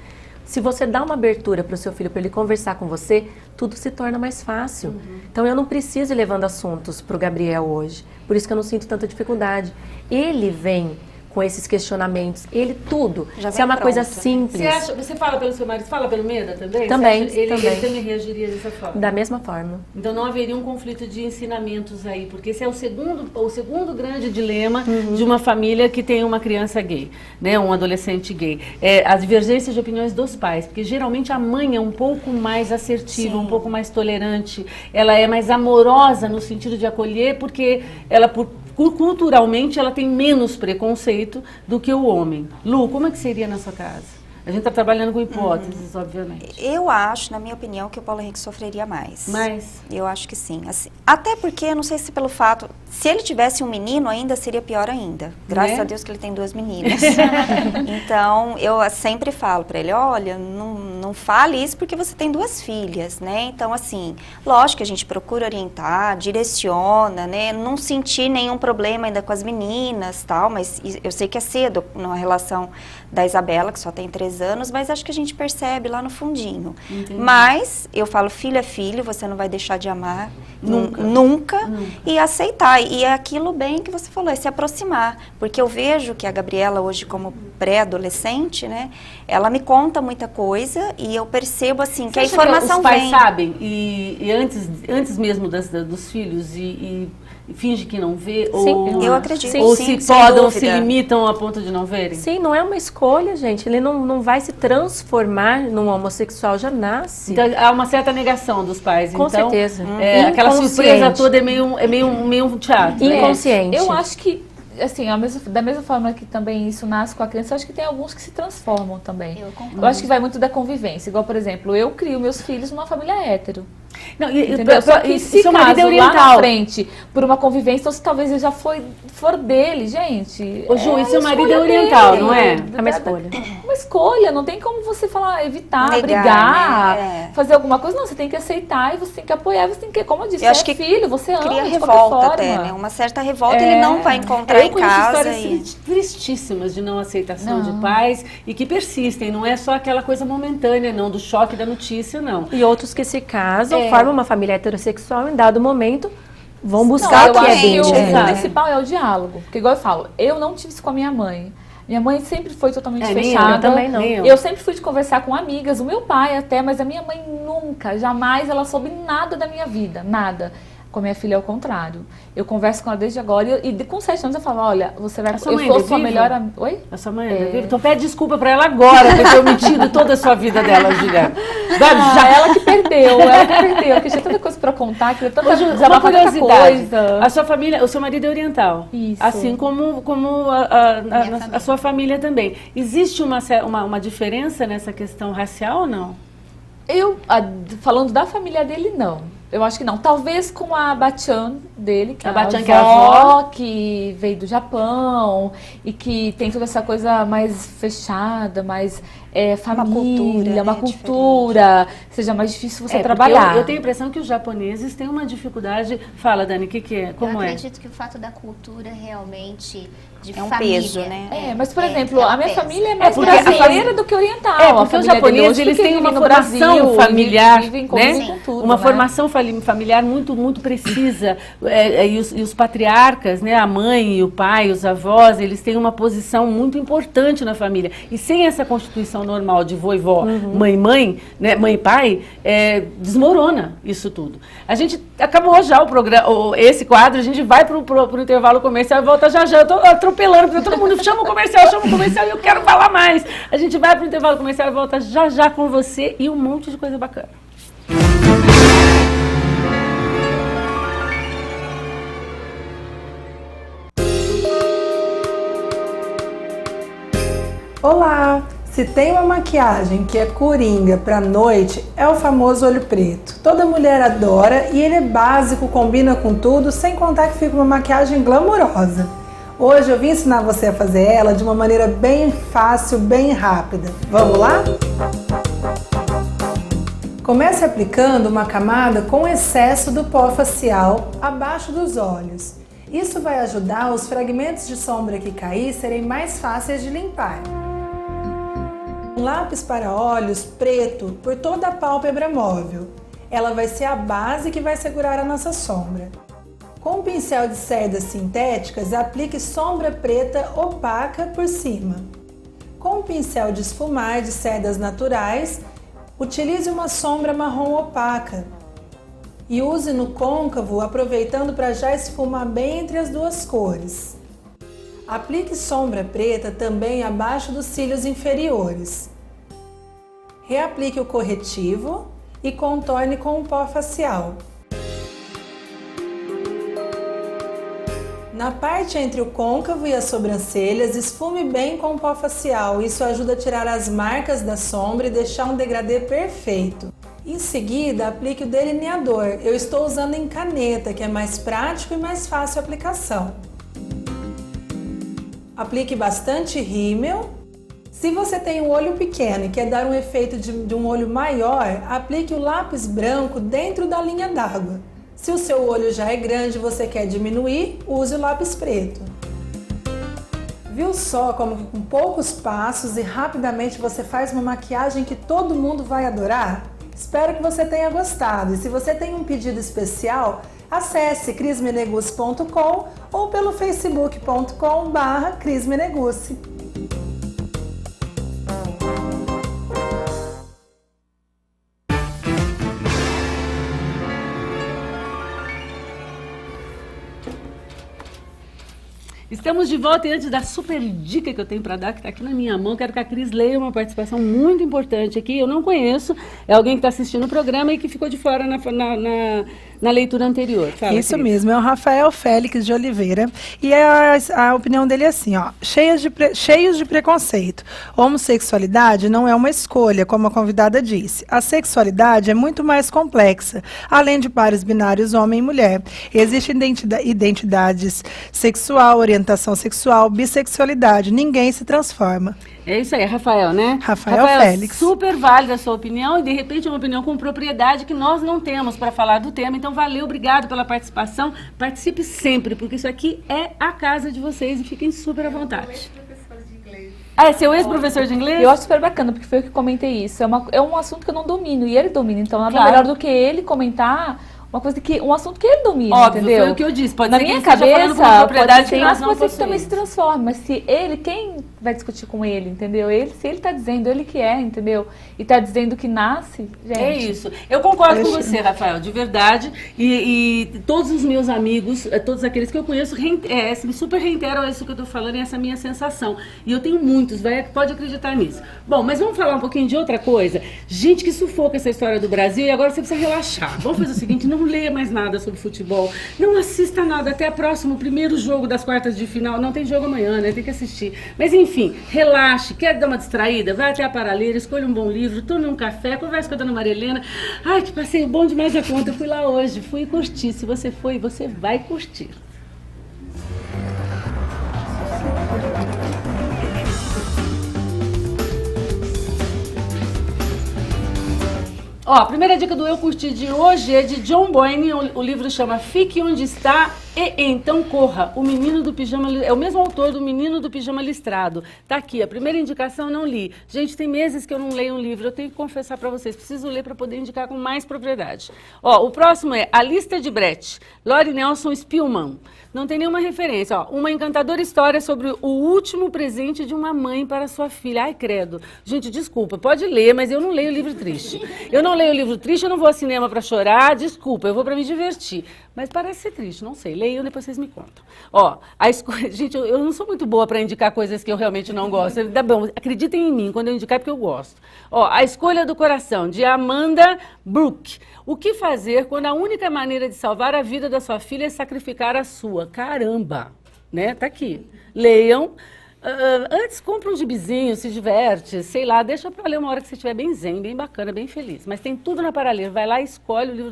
Se você dá uma abertura para o seu filho, para ele conversar com você, tudo se torna mais fácil. Então eu não preciso ir levando assuntos para o Gabriel hoje. Por isso que eu não sinto tanta dificuldade. Ele vem com esses questionamentos, tudo. Se é uma coisa simples. Você fala pelo seu marido, fala pelo Meda também? Também, ele também reagiria dessa forma? Da mesma forma. Então não haveria um conflito de ensinamentos aí, porque esse é o segundo grande dilema de uma família que tem uma criança gay, né, um adolescente gay. As divergências de opiniões dos pais, porque geralmente a mãe é um pouco mais assertiva, um pouco mais tolerante, ela é mais amorosa no sentido de acolher, porque ela, culturalmente, ela tem menos preconceito do que o homem. Lu, como é que seria na sua casa? A gente está trabalhando com hipóteses, obviamente. Eu acho, na minha opinião, que o Paulo Henrique sofreria mais. Mais? Eu acho que sim. Assim, até porque, não sei se pelo fato... Se ele tivesse um menino, ainda seria pior ainda. Graças a Deus que ele tem 2 meninas. Então, eu sempre falo para ele, olha, não não fale isso porque você tem 2 filhas, né? Então, assim, lógico que a gente procura orientar, direciona, né? Não sentir nenhum problema ainda com as meninas, tal, mas eu sei que é cedo na relação da Isabela, que só tem 3 anos, mas acho que a gente percebe lá no fundinho. Entendi. Mas eu falo, filho é filho, você não vai deixar de amar nunca. E aceitar. E é aquilo bem que você falou, é se aproximar. Porque eu vejo que a Gabriela hoje, como pré-adolescente, né, ela me conta muita coisa e eu percebo, assim, que a informação vem. Os pais sabem, e antes mesmo dos filhos, e finge que não vê? Sim, ou, eu acredito. Ou sim, se podam, ou se limitam a ponto de não verem? Sim, não é uma escolha, gente. Ele não vai se transformar num homossexual, já nasce. Então, há uma certa negação dos pais. Com então, certeza. Aquela surpresa toda é meio um teatro. Inconsciente. Eu acho que, assim, da mesma forma que também isso nasce com a criança, eu acho que tem alguns que se transformam também. Eu acho que vai muito da convivência. Igual, por exemplo, eu crio meus filhos numa família hétero. Não, Só que se seu marido é caso, lá oriental. na frente, por uma convivência, ou se talvez ele já for dele, gente. Ô, Ju, e seu marido é oriental, dele, não é? É uma escolha. Uma escolha, não tem como você falar, evitar, Negar, brigar, né? fazer alguma coisa. Não, você tem que aceitar e você tem que apoiar, você tem que, como eu disse, Eu acho você é que filho, você ama cria de revolta qualquer forma. até, né? Uma certa revolta ele não vai encontrar Eu em conheço casa. histórias tristíssimas de não aceitação de pais e que persistem. Não é só aquela coisa momentânea, não, do choque da notícia, não. E outros que se casam, formam uma família heterossexual, em dado momento, vão buscar eu o que é acho que dentro. o principal é o diálogo. Porque, igual eu falo, eu não tive isso com a minha mãe. Minha mãe sempre foi totalmente fechada. Eu também não. Eu sempre fui de conversar com amigas, o meu pai até, mas a minha mãe nunca, jamais ela soube nada da minha vida, nada. Com a minha filha é o contrário. Eu converso com ela desde agora e com 7 anos eu falo, olha, você vai... A sua eu mãe sou ainda é sua viva? melhor amiga. Oi? A sua mãe ainda é viva? Então pede desculpa pra ela agora por ter omitido toda a sua vida dela, Juliana. Já ela que perdeu, porque tinha tanta coisa pra contar, que tanta uma curiosidade. Coisa. A sua família, o seu marido é oriental. Isso. Assim como a sua família também. Existe uma diferença nessa questão racial ou não? Falando da família dele, não. Eu acho que não. Talvez com a Bachan dele, que que é a avó, que veio do Japão e que tem toda essa coisa mais fechada, mais família, uma cultura, seja mais difícil você trabalhar. Eu tenho a impressão que os japoneses têm uma dificuldade. Fala, Dani, o que é? Como eu acredito que o fato da cultura realmente de é um família. peso, né? Mas, por exemplo, a minha família é mais porque brasileira do que oriental. Porque os japoneses, eles têm uma formação familiar, né? Uma formação familiar muito, muito precisa. E os patriarcas, né? A mãe e o pai, os avós, eles têm uma posição muito importante na família. E sem essa constituição normal de vô e vó, mãe, né? Mãe e pai, desmorona isso tudo. A gente acabou já o programa, esse quadro, a gente vai pro intervalo comercial e volta já. Eu tô atropelando, porque todo mundo chama o comercial e eu quero falar mais. A gente vai pro intervalo comercial e volta já com você e um monte de coisa bacana. Olá! Se tem uma maquiagem que é coringa pra noite, é o famoso olho preto. Toda mulher adora e ele é básico, combina com tudo, sem contar que fica uma maquiagem glamourosa. Hoje eu vim ensinar você a fazer ela de uma maneira bem fácil, bem rápida. Vamos lá? Comece aplicando uma camada com excesso do pó facial abaixo dos olhos. Isso vai ajudar os fragmentos de sombra que cair serem mais fáceis de limpar. Um lápis para olhos preto por toda a pálpebra móvel. Ela vai ser a base que vai segurar a nossa sombra. Com um pincel de cerdas sintéticas, aplique sombra preta opaca por cima. Com um pincel de esfumar de cerdas naturais, utilize uma sombra marrom opaca. E use no côncavo, aproveitando para já esfumar bem entre as duas cores. Aplique sombra preta também abaixo dos cílios inferiores. Reaplique o corretivo e contorne com o pó facial. Na parte entre o côncavo e as sobrancelhas, esfume bem com o pó facial. Isso ajuda a tirar as marcas da sombra e deixar um degradê perfeito. Em seguida, aplique o delineador. Eu estou usando em caneta, que é mais prático e mais fácil a aplicação. Aplique bastante rímel, Se você tem um olho pequeno e quer dar um efeito de um olho maior, aplique o lápis branco dentro da linha d'água. Se o seu olho já é grande e você quer diminuir, use o lápis preto. Viu só como que com poucos passos e rapidamente você faz uma maquiagem que todo mundo vai adorar? Espero que você tenha gostado. E se você tem um pedido especial, acesse crismeneguce.com ou pelo facebook.com/crismeneguce. Estamos de volta e antes da super dica que eu tenho para dar, que está aqui na minha mão, quero que a Cris leia uma participação muito importante aqui. Eu não conheço, é alguém que está assistindo o programa e que ficou de fora na leitura anterior. Fala, Isso Cris. mesmo, é o Rafael Félix de Oliveira e a opinião dele é assim, ó, cheios de preconceito. Homossexualidade não é uma escolha, como a convidada disse. A sexualidade é muito mais complexa, além de pares binários homem e mulher. Existem identidades sexual, orientação sexual, bissexualidade. Ninguém se transforma. É isso aí, Rafael, né? Rafael Félix. Super válida a sua opinião e, de repente, é uma opinião com propriedade que nós não temos para falar do tema. Então, valeu, obrigado pela participação. Participe sempre, porque isso aqui é a casa de vocês e fiquem super à vontade. Ah, é seu ex-professor de inglês? Eu acho super bacana, porque foi eu que comentei isso. É um assunto que eu não domino e ele domina. Então, nada Claro. melhor do que ele comentar um assunto que ele domina, Óbvio, entendeu? foi o que eu disse. Pode Na ser que minha ele esteja falando cabeça, com uma propriedade pode ser, que nós mas não pode ser que também possuímos. se transforme. Mas se ele, quem vai discutir com ele, entendeu? Se ele tá dizendo, ele que é, entendeu? E tá dizendo que nasce, gente. É isso. Eu concordo com você, Rafael, de verdade. E todos os meus amigos, todos aqueles que eu conheço, super reiteram isso que eu estou falando e essa minha sensação. E eu tenho muitos, pode acreditar nisso. Bom, mas vamos falar um pouquinho de outra coisa. Gente que sufoca essa história do Brasil e agora você precisa relaxar. Vamos fazer o seguinte, não leia mais nada sobre futebol, não assista nada até o primeiro jogo das quartas de final. Não tem jogo amanhã, né? Tem que assistir. Mas enfim, relaxe, quer dar uma distraída? Vai até a Paraleira, escolha um bom livro, tome um café, converse com a dona Maria Helena. Ai, que passeio bom demais da conta. Eu fui lá hoje, fui curtir. Se você foi, você vai curtir. Ó, a primeira dica do Eu Curti de hoje é de John Boyne, o livro chama Fique Onde Está e Então Corra. O Menino do Pijama, é o mesmo autor do Menino do Pijama Listrado. Tá aqui, a primeira indicação não li. Gente, tem meses que eu não leio um livro, eu tenho que confessar pra vocês, preciso ler pra poder indicar com mais propriedade. Ó, o próximo é A Lista de Brett, Lori Nelson Spielman. Não tem nenhuma referência, ó. Uma encantadora história sobre o último presente de uma mãe para sua filha. Ai, credo. Gente, desculpa, pode ler, mas eu não leio livro triste. Eu não leio livro triste, eu não vou ao cinema para chorar, desculpa, eu vou para me divertir. Mas parece ser triste, não sei. Leiam, depois vocês me contam. Ó, gente, eu não sou muito boa para indicar coisas que eu realmente não gosto. Tá bom, acreditem em mim, quando eu indicar é porque eu gosto. Ó, A Escolha do Coração, de Amanda Brooke. O que fazer quando a única maneira de salvar a vida da sua filha é sacrificar a sua? Caramba, né? Tá aqui. Leiam. Antes, compra um gibizinho, se diverte, sei lá, deixa pra ler uma hora que você estiver bem zen, bem bacana, bem feliz. Mas tem tudo na Paraleira, vai lá e escolhe o livro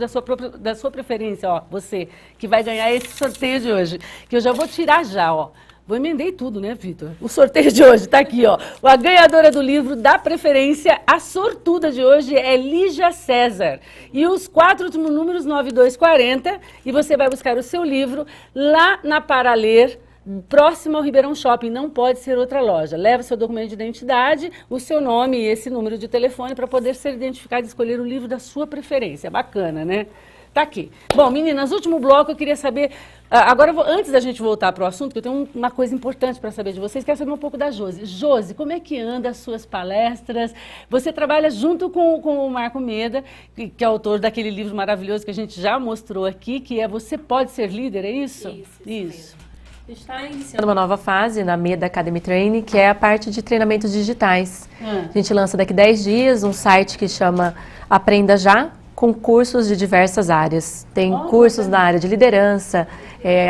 da sua preferência, ó, você, que vai ganhar esse sorteio de hoje, que eu já vou tirar já, ó. Vou emendei tudo, né, Vitor? O sorteio de hoje tá aqui, ó. A ganhadora do livro da preferência, a sortuda de hoje é Lígia César. E os 4 últimos números, 9240, e você vai buscar o seu livro lá na Paraleira, próximo ao Ribeirão Shopping, não pode ser outra loja. Leva seu documento de identidade, o seu nome e esse número de telefone para poder ser identificado e escolher o livro da sua preferência. Bacana, né? Tá aqui. Bom, meninas, último bloco, eu queria saber... Agora, antes da gente voltar para o assunto, que eu tenho uma coisa importante para saber de vocês, quero saber um pouco da Josi. Josi, como é que anda as suas palestras? Você trabalha junto com o Marco Meda, que é autor daquele livro maravilhoso que a gente já mostrou aqui, que é Você Pode Ser Líder, é isso? Isso. A gente está iniciando uma nova fase na Meda Academy Training, que é a parte de treinamentos digitais. A gente lança daqui 10 dias um site que chama Aprenda Já, com cursos de diversas áreas. Tem cursos na área de liderança,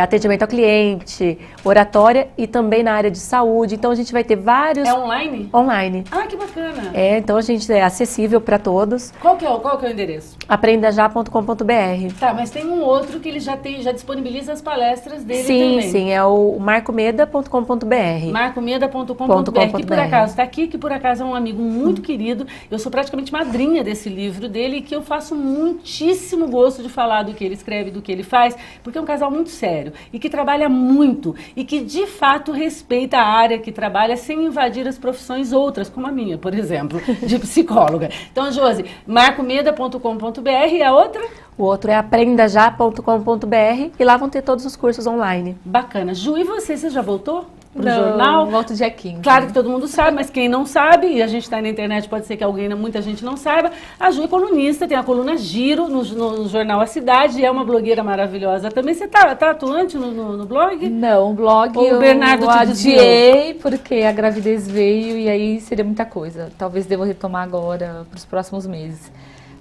atendimento ao cliente, oratória e também na área de saúde. Então a gente vai ter vários... É online? Online. Ah, que bacana. Então a gente é acessível para todos. Qual que é o endereço? aprendajá.com.br. Tá, mas tem um outro que ele já disponibiliza as palestras dele também. Sim, é o marcomeda.com.br. marcomeda.com.br, que por acaso está aqui, que por acaso é um amigo muito querido. Eu sou praticamente madrinha desse livro dele, que eu faço muitíssimo gosto de falar do que ele escreve, do que ele faz, porque é um casal muito sério e que trabalha muito e que de fato respeita a área que trabalha sem invadir as profissões outras, como a minha, por exemplo, de psicóloga. Então, Josi, marcomeda.com.br e a outra? O outro é aprendajá.com.br e lá vão ter todos os cursos online. Bacana. Ju, e você já voltou pro Não, jornal? Volto dia 15. Claro que todo mundo sabe, mas quem não sabe, e a gente está na internet, pode ser que muita gente não saiba, a Ju é colunista, tem a coluna Giro no jornal A Cidade, é uma blogueira maravilhosa também. Você tá atuante no blog? Não, o blog o Bernardo eu adiei porque a gravidez veio e aí seria muita coisa. Talvez devo retomar agora para os próximos meses.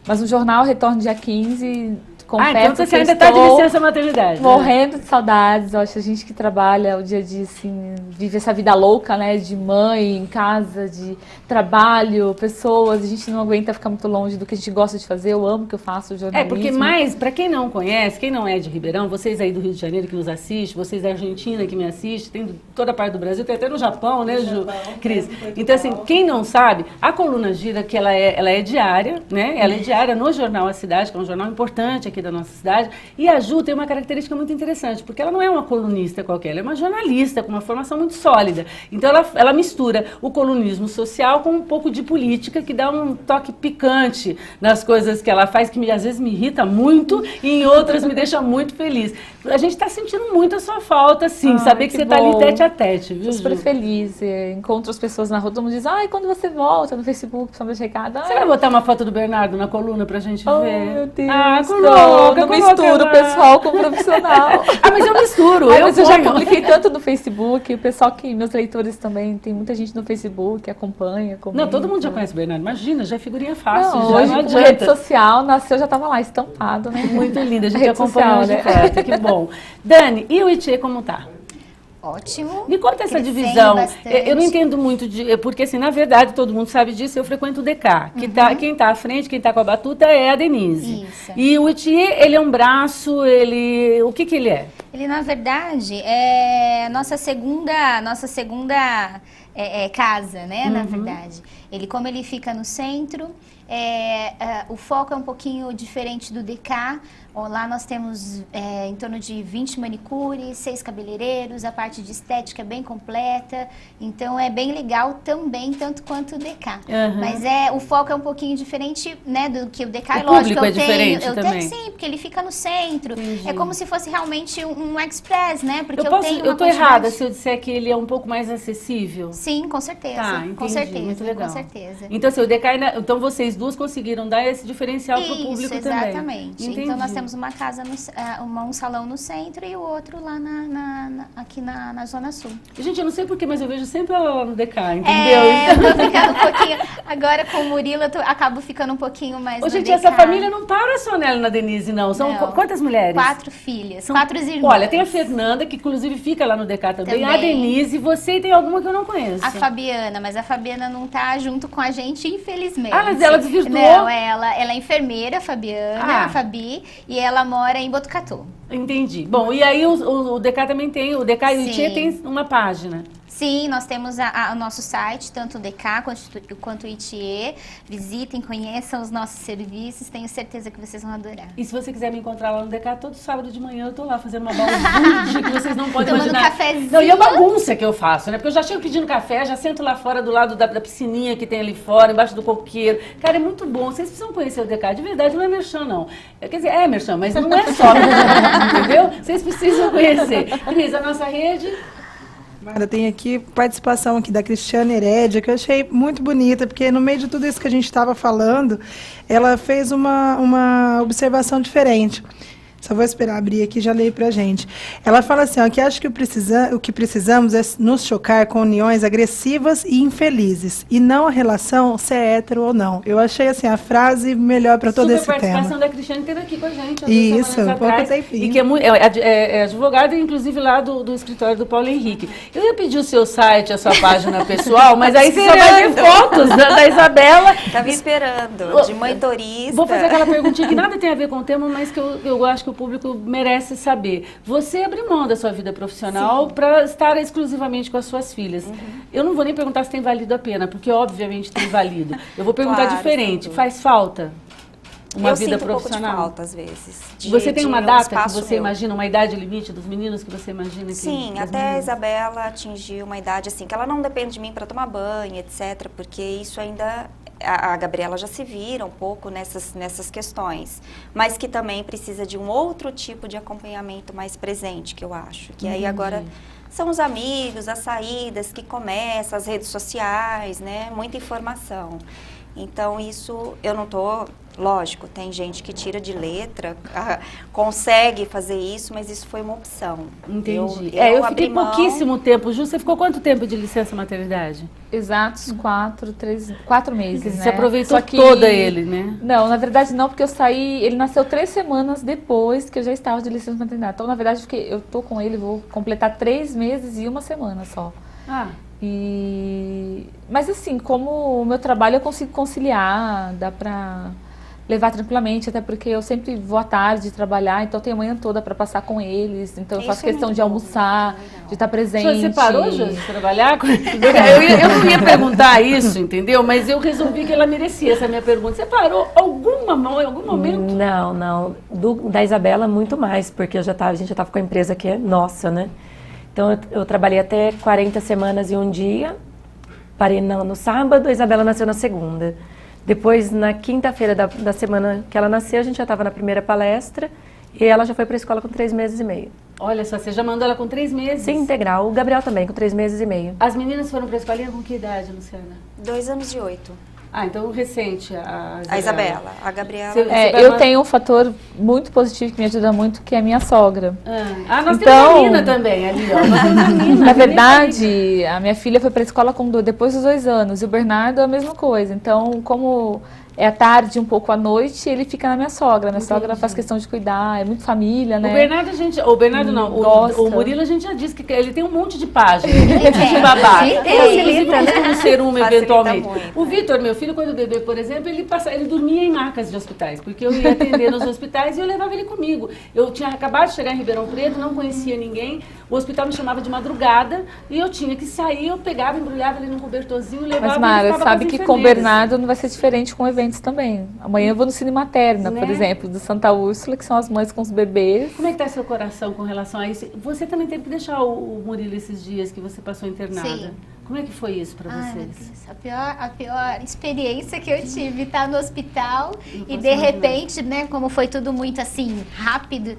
Mas o jornal retorna dia 15. Confesso então você que ainda está de licença maternidade. Morrendo de saudades. Eu acho a gente que trabalha o dia a dia, assim, vive essa vida louca, né? De mãe, em casa, de trabalho, pessoas. A gente não aguenta ficar muito longe do que a gente gosta de fazer. Eu amo o que eu faço, jornalismo. Porque para quem não conhece, quem não é de Ribeirão, vocês aí do Rio de Janeiro que nos assistem, vocês da Argentina que me assistem, tem toda a parte do Brasil, tem até no Japão, né, Ju? Cris? Então, assim, quem não sabe, a coluna Gira, que ela é diária, né? Ela é diária no jornal A Cidade, que é um jornal importante aqui da nossa cidade, e a Ju tem uma característica muito interessante, porque ela não é uma colunista qualquer, ela é uma jornalista com uma formação muito sólida. Então ela mistura o colunismo social com um pouco de política, que dá um toque picante nas coisas que ela faz, que às vezes me irrita muito e em outras me deixa muito feliz. A gente está sentindo muito a sua falta, sim, saber que você está ali tete a tete, viu, Ju? Estou super feliz, encontro as pessoas na rua, todo mundo diz, quando você volta no Facebook, principalmente recado. Você vai botar uma foto do Bernardo na coluna pra gente ver? Meu Deus, coloca, não misturo pessoal com profissional. Mas eu misturo. Mas eu já publiquei tanto no Facebook, o pessoal meus leitores também, tem muita gente no Facebook, acompanha. Comenta. Não, todo mundo já conhece o Bernardo, imagina, já é figurinha fácil. Não, já hoje não com rede social, nasceu, já estava lá, estampado, né? Muito linda, a gente acompanhou de perto, que bom. Dani, e o Itiê como tá? Ótimo. Me conta essa divisão. Eu não entendo muito, porque assim, na verdade, todo mundo sabe disso, eu frequento o DK. Quem está à frente, quem está com a batuta é a Denise. Isso. E o Itiê, ele é um braço, o que ele é? Ele, na verdade, é nossa segunda casa, né, na verdade. Como ele fica no centro, o foco é um pouquinho diferente do DK. Lá nós temos em torno de 20 manicures, 6 cabeleireiros, a parte de estética é bem completa, então é bem legal também, tanto quanto o DK. Mas o foco é um pouquinho diferente, né, do que o DK. O público é diferente também? Sim, porque ele fica no centro. Entendi. É como se fosse realmente um express, né, porque eu estou errada se eu disser que ele é um pouco mais acessível? Sim, com certeza. Tá, entendi, com certeza, muito legal. Com certeza. Então, assim, o DK, então vocês duas conseguiram dar esse diferencial para o público também? Exatamente. Entendi. Então nós temos uma casa, um salão no centro e o outro lá aqui na Zona Sul. Gente, eu não sei porquê, mas eu vejo sempre ela lá no DK, entendeu? Eu tô ficando um pouquinho... Agora com o Murilo eu acabo ficando um pouquinho mais no gente, DK. essa família não para só nela e na Denise, não. São quantas mulheres? 4 filhas, 4 irmãs. Olha, tem a Fernanda, que inclusive fica lá no DK também. A Denise, você, e tem alguma que eu não conheço. A Fabiana, mas a Fabiana não tá junto com a gente, infelizmente. Mas ela desvirtuou? Não, ela é enfermeira, a Fabiana, a Fabi, e ela mora em Botucatu. Entendi. Bom, e aí o DK também tem, o DK e o Itiê tem uma página. Sim, nós temos o nosso site, tanto o DK quanto o Itiê. Visitem, conheçam os nossos serviços, tenho certeza que vocês vão adorar. E se você quiser me encontrar lá no DK, todo sábado de manhã eu tô lá fazendo uma balbúrdia que vocês não podem imaginar. Tomando cafezinho. Não, e a bagunça que eu faço, né? Porque eu já chego pedindo café, já sento lá fora do lado da piscininha que tem ali fora, embaixo do coqueiro. Cara, é muito bom. Vocês precisam conhecer o DK. De verdade, não é merchan, não. Quer dizer, é merchan, mas não é só merchan, entendeu? Vocês precisam conhecer. Cris, a nossa rede... Tem aqui participação aqui da Cristiane Herédia, que eu achei muito bonita, porque no meio de tudo isso que a gente estava falando, ela fez uma observação diferente. Só vou esperar abrir aqui e já leio pra gente. Ela fala assim, ó, que acho que o que precisamos é nos chocar com uniões agressivas e infelizes, e não a relação se é hétero ou não. Eu achei, assim, a frase melhor para todo esse tema. A participação da Cristiane esteve aqui com a gente. Isso, pouco tempinho. E que é advogada, inclusive, lá do escritório do Paulo Henrique. Eu ia pedir o seu site, a sua página pessoal, mas aí você só vai ver fotos da Isabela. Estava esperando, de mãe turista. Vou fazer aquela perguntinha que nada tem a ver com o tema, mas que eu acho que o público merece saber. Você abriu mão da sua vida profissional para estar exclusivamente com as suas filhas. Eu não vou nem perguntar se tem valido a pena, porque obviamente tem valido. Eu vou perguntar diferente. Faz falta uma vida profissional? Um pouco de falta, às vezes. Você tem uma data que você imagina, uma idade limite dos meninos que você imagina? Sim, até a Isabela atingiu uma idade assim, que ela não depende de mim para tomar banho, etc., porque isso ainda... A Gabriela já se vira um pouco nessas questões, mas que também precisa de um outro tipo de acompanhamento mais presente, que eu acho. Que aí agora são os amigos, as saídas que começam, as redes sociais, né? Muita informação. Então isso eu não tô... Lógico, tem gente que tira de letra, consegue fazer isso, mas isso foi uma opção. Entendi. Eu fiquei pouquíssimo tempo. Ju, você ficou quanto tempo de licença maternidade? Exatos 4 meses, né? Você aproveitou toda ele, né? Não, na verdade não, porque eu saí... Ele nasceu 3 semanas depois que eu já estava de licença maternidade. Então, na verdade, eu tô com ele, vou completar 3 meses e 1 semana só. Mas assim, como o meu trabalho eu consigo conciliar, dá pra... levar tranquilamente, até porque eu sempre vou à tarde trabalhar, então eu tenho a manhã toda para passar com eles, então eu faço questão de almoçar, de estar presente. Você parou, Jô, de trabalhar? Eu não ia perguntar isso, entendeu? Mas eu resolvi que ela merecia essa minha pergunta. Você parou em algum momento? Não. Da Isabela, muito mais, porque a gente já estava com a empresa que é nossa, né? Então eu trabalhei até 40 semanas e um dia, parei no sábado, a Isabela nasceu na segunda. Depois, na quinta-feira da semana que ela nasceu, a gente já estava na primeira palestra e ela já foi para a escola com 3 meses e meio. Olha só, você já mandou ela com 3 meses? Sim, integral. O Gabriel também, com 3 meses e meio. As meninas foram para a escolinha com que idade, Luciana? 2 anos e 8. Então recente a Isabela. A Isabela. A Gabriela... eu tenho um fator muito positivo que me ajuda muito, que é a minha sogra. Nós temos a Nina também ali, ó. Nós temos a Nina. Na verdade, a minha filha foi para a escola depois dos 2 anos, e o Bernardo é a mesma coisa. Então, como é à tarde, um pouco à noite, ele fica na minha sogra. Minha sogra faz questão de cuidar, é muito família, né? O Bernardo não, o Murilo a gente já disse que ele tem um monte de páginas, de babá. Inclusive, vamos ser uma eventualmente. O Vitor, meu filho, quando bebê, por exemplo, ele dormia em macas de hospitais, porque eu ia atender nos hospitais e eu levava ele comigo. Eu tinha acabado de chegar em Ribeirão Preto, não conhecia ninguém, o hospital me chamava de madrugada e eu tinha que sair, eu pegava, embrulhava ele num cobertorzinho e levava. Mas, Mara, sabe que com o Bernardo não vai ser diferente com eventos também. Amanhã eu vou no Cine Materna, por exemplo, do Santa Úrsula, que são as mães com os bebês. Como é que tá seu coração com relação a isso? Você também teve que deixar o Murilo esses dias que você passou internada. Sim. Como é que foi isso para vocês? Meu Deus, a pior experiência que eu tive, estar no hospital e de repente, né, como foi tudo muito assim, rápido.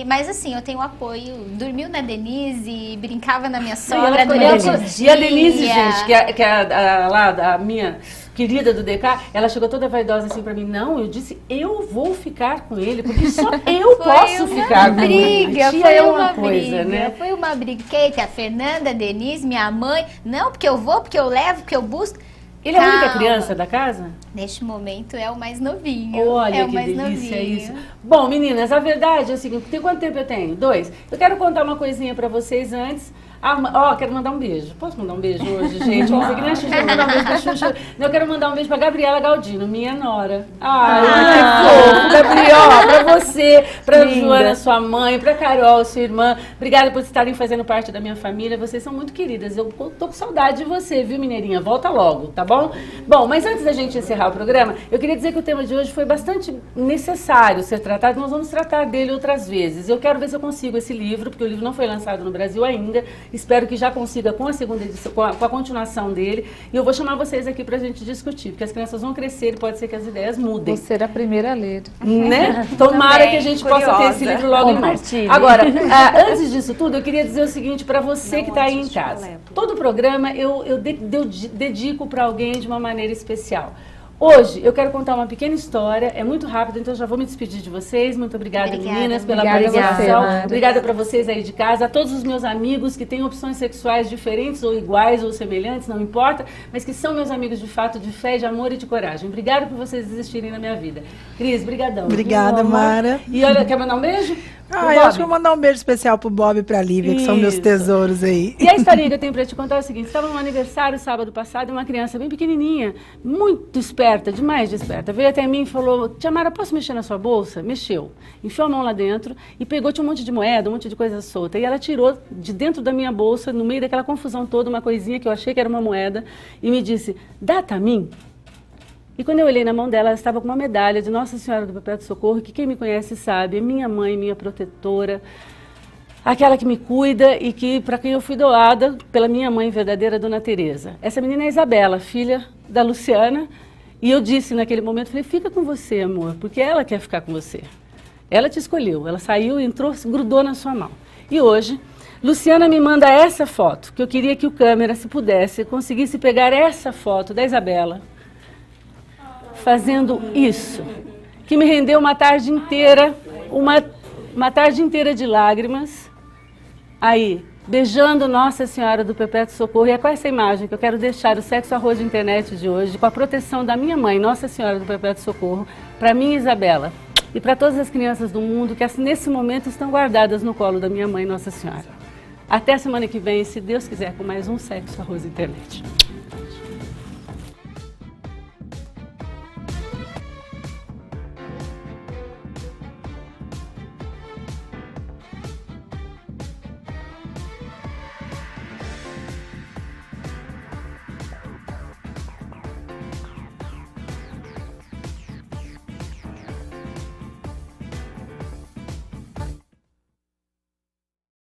Mas assim, eu tenho apoio. Dormiu na Denise, brincava na minha sogra durante o dia. E a Denise, gente, que é a minha querida do DK, ela chegou toda vaidosa assim pra mim. Não, eu disse, eu vou ficar com ele, porque só eu posso ficar com ele. Foi uma briga, né? Foi uma briga. Kate, a Fernanda, a Denise, minha mãe. Não, porque eu vou, porque eu levo, porque eu busco. Ele é a única criança da casa? Neste momento é o mais novinho. Olha, que delícia isso. Bom, meninas, a verdade é o seguinte, tem quanto tempo eu tenho? 2. Eu quero contar uma coisinha pra vocês antes. Quero mandar um beijo. Posso mandar um beijo hoje, gente? Vamos ver que nem a Xuxa, eu vou mandar um beijo pra Xuxa. Eu quero mandar um beijo pra Gabriela Galdino, minha nora. Que fofo, Gabriel, pra você, pra Joana, sua mãe, pra Carol, sua irmã. Obrigada por estarem fazendo parte da minha família. Vocês são muito queridas. Eu tô com saudade de você, viu, mineirinha? Volta logo, tá bom? Bom, mas antes da gente encerrar o programa, eu queria dizer que o tema de hoje foi bastante necessário ser tratado. Nós vamos tratar dele outras vezes. Eu quero ver se eu consigo esse livro, porque o livro não foi lançado no Brasil ainda. Espero que já consiga com a segunda edição, com a continuação dele. E eu vou chamar vocês aqui pra gente discutir, porque as crianças vão crescer e pode ser que as ideias mudem. Vou ser a primeira a ler. Né? Tomara também, que a gente possa ter esse livro logo em mãos. Agora, antes disso tudo, eu queria dizer o seguinte pra você que está aí em casa. Todo programa eu dedico para alguém de uma maneira especial. Hoje, eu quero contar uma pequena história, é muito rápido, então já vou me despedir de vocês. Muito obrigada, meninas, pela participação. Obrigada para vocês aí de casa, a todos os meus amigos que têm opções sexuais diferentes ou iguais ou semelhantes, não importa, mas que são meus amigos de fato, de fé, de amor e de coragem. Obrigada por vocês existirem na minha vida. Cris, brigadão. Obrigada, Mara. E olha, quer mandar um beijo? Eu acho que eu vou mandar um beijo especial pro Bob e pra Lívia, que são meus tesouros aí. E a historinha que eu tenho pra te contar é o seguinte: estava no aniversário sábado passado e uma criança bem pequenininha, muito esperta, demais de esperta, veio até mim e falou: Tia Mara, posso mexer na sua bolsa? Mexeu. Enfiou a mão lá dentro e pegou, tinha um monte de moeda, um monte de coisa solta. E ela tirou de dentro da minha bolsa, no meio daquela confusão toda, uma coisinha que eu achei que era uma moeda e me disse: dá a mim? E quando eu olhei na mão dela, ela estava com uma medalha de Nossa Senhora do Perpétuo Socorro, que quem me conhece sabe, é minha mãe, minha protetora, aquela que me cuida e que para quem eu fui doada pela minha mãe verdadeira, Dona Teresa. Essa menina é Isabela, filha da Luciana, e eu disse naquele momento, falei: fica com você, amor, porque ela quer ficar com você. Ela te escolheu, ela saiu, entrou, se grudou na sua mão. E hoje, Luciana me manda essa foto, que eu queria que o câmera, se pudesse, conseguisse pegar essa foto da Isabela, fazendo isso, que me rendeu uma tarde inteira, uma tarde inteira de lágrimas, aí, beijando Nossa Senhora do Perpétuo Socorro. E é com essa imagem que eu quero deixar o Sexo Arroz de Internet de hoje, com a proteção da minha mãe, Nossa Senhora do Perpétuo Socorro, para mim, Isabela, e para todas as crianças do mundo que nesse momento estão guardadas no colo da minha mãe, Nossa Senhora. Até a semana que vem, se Deus quiser, com mais um Sexo Arroz Internet.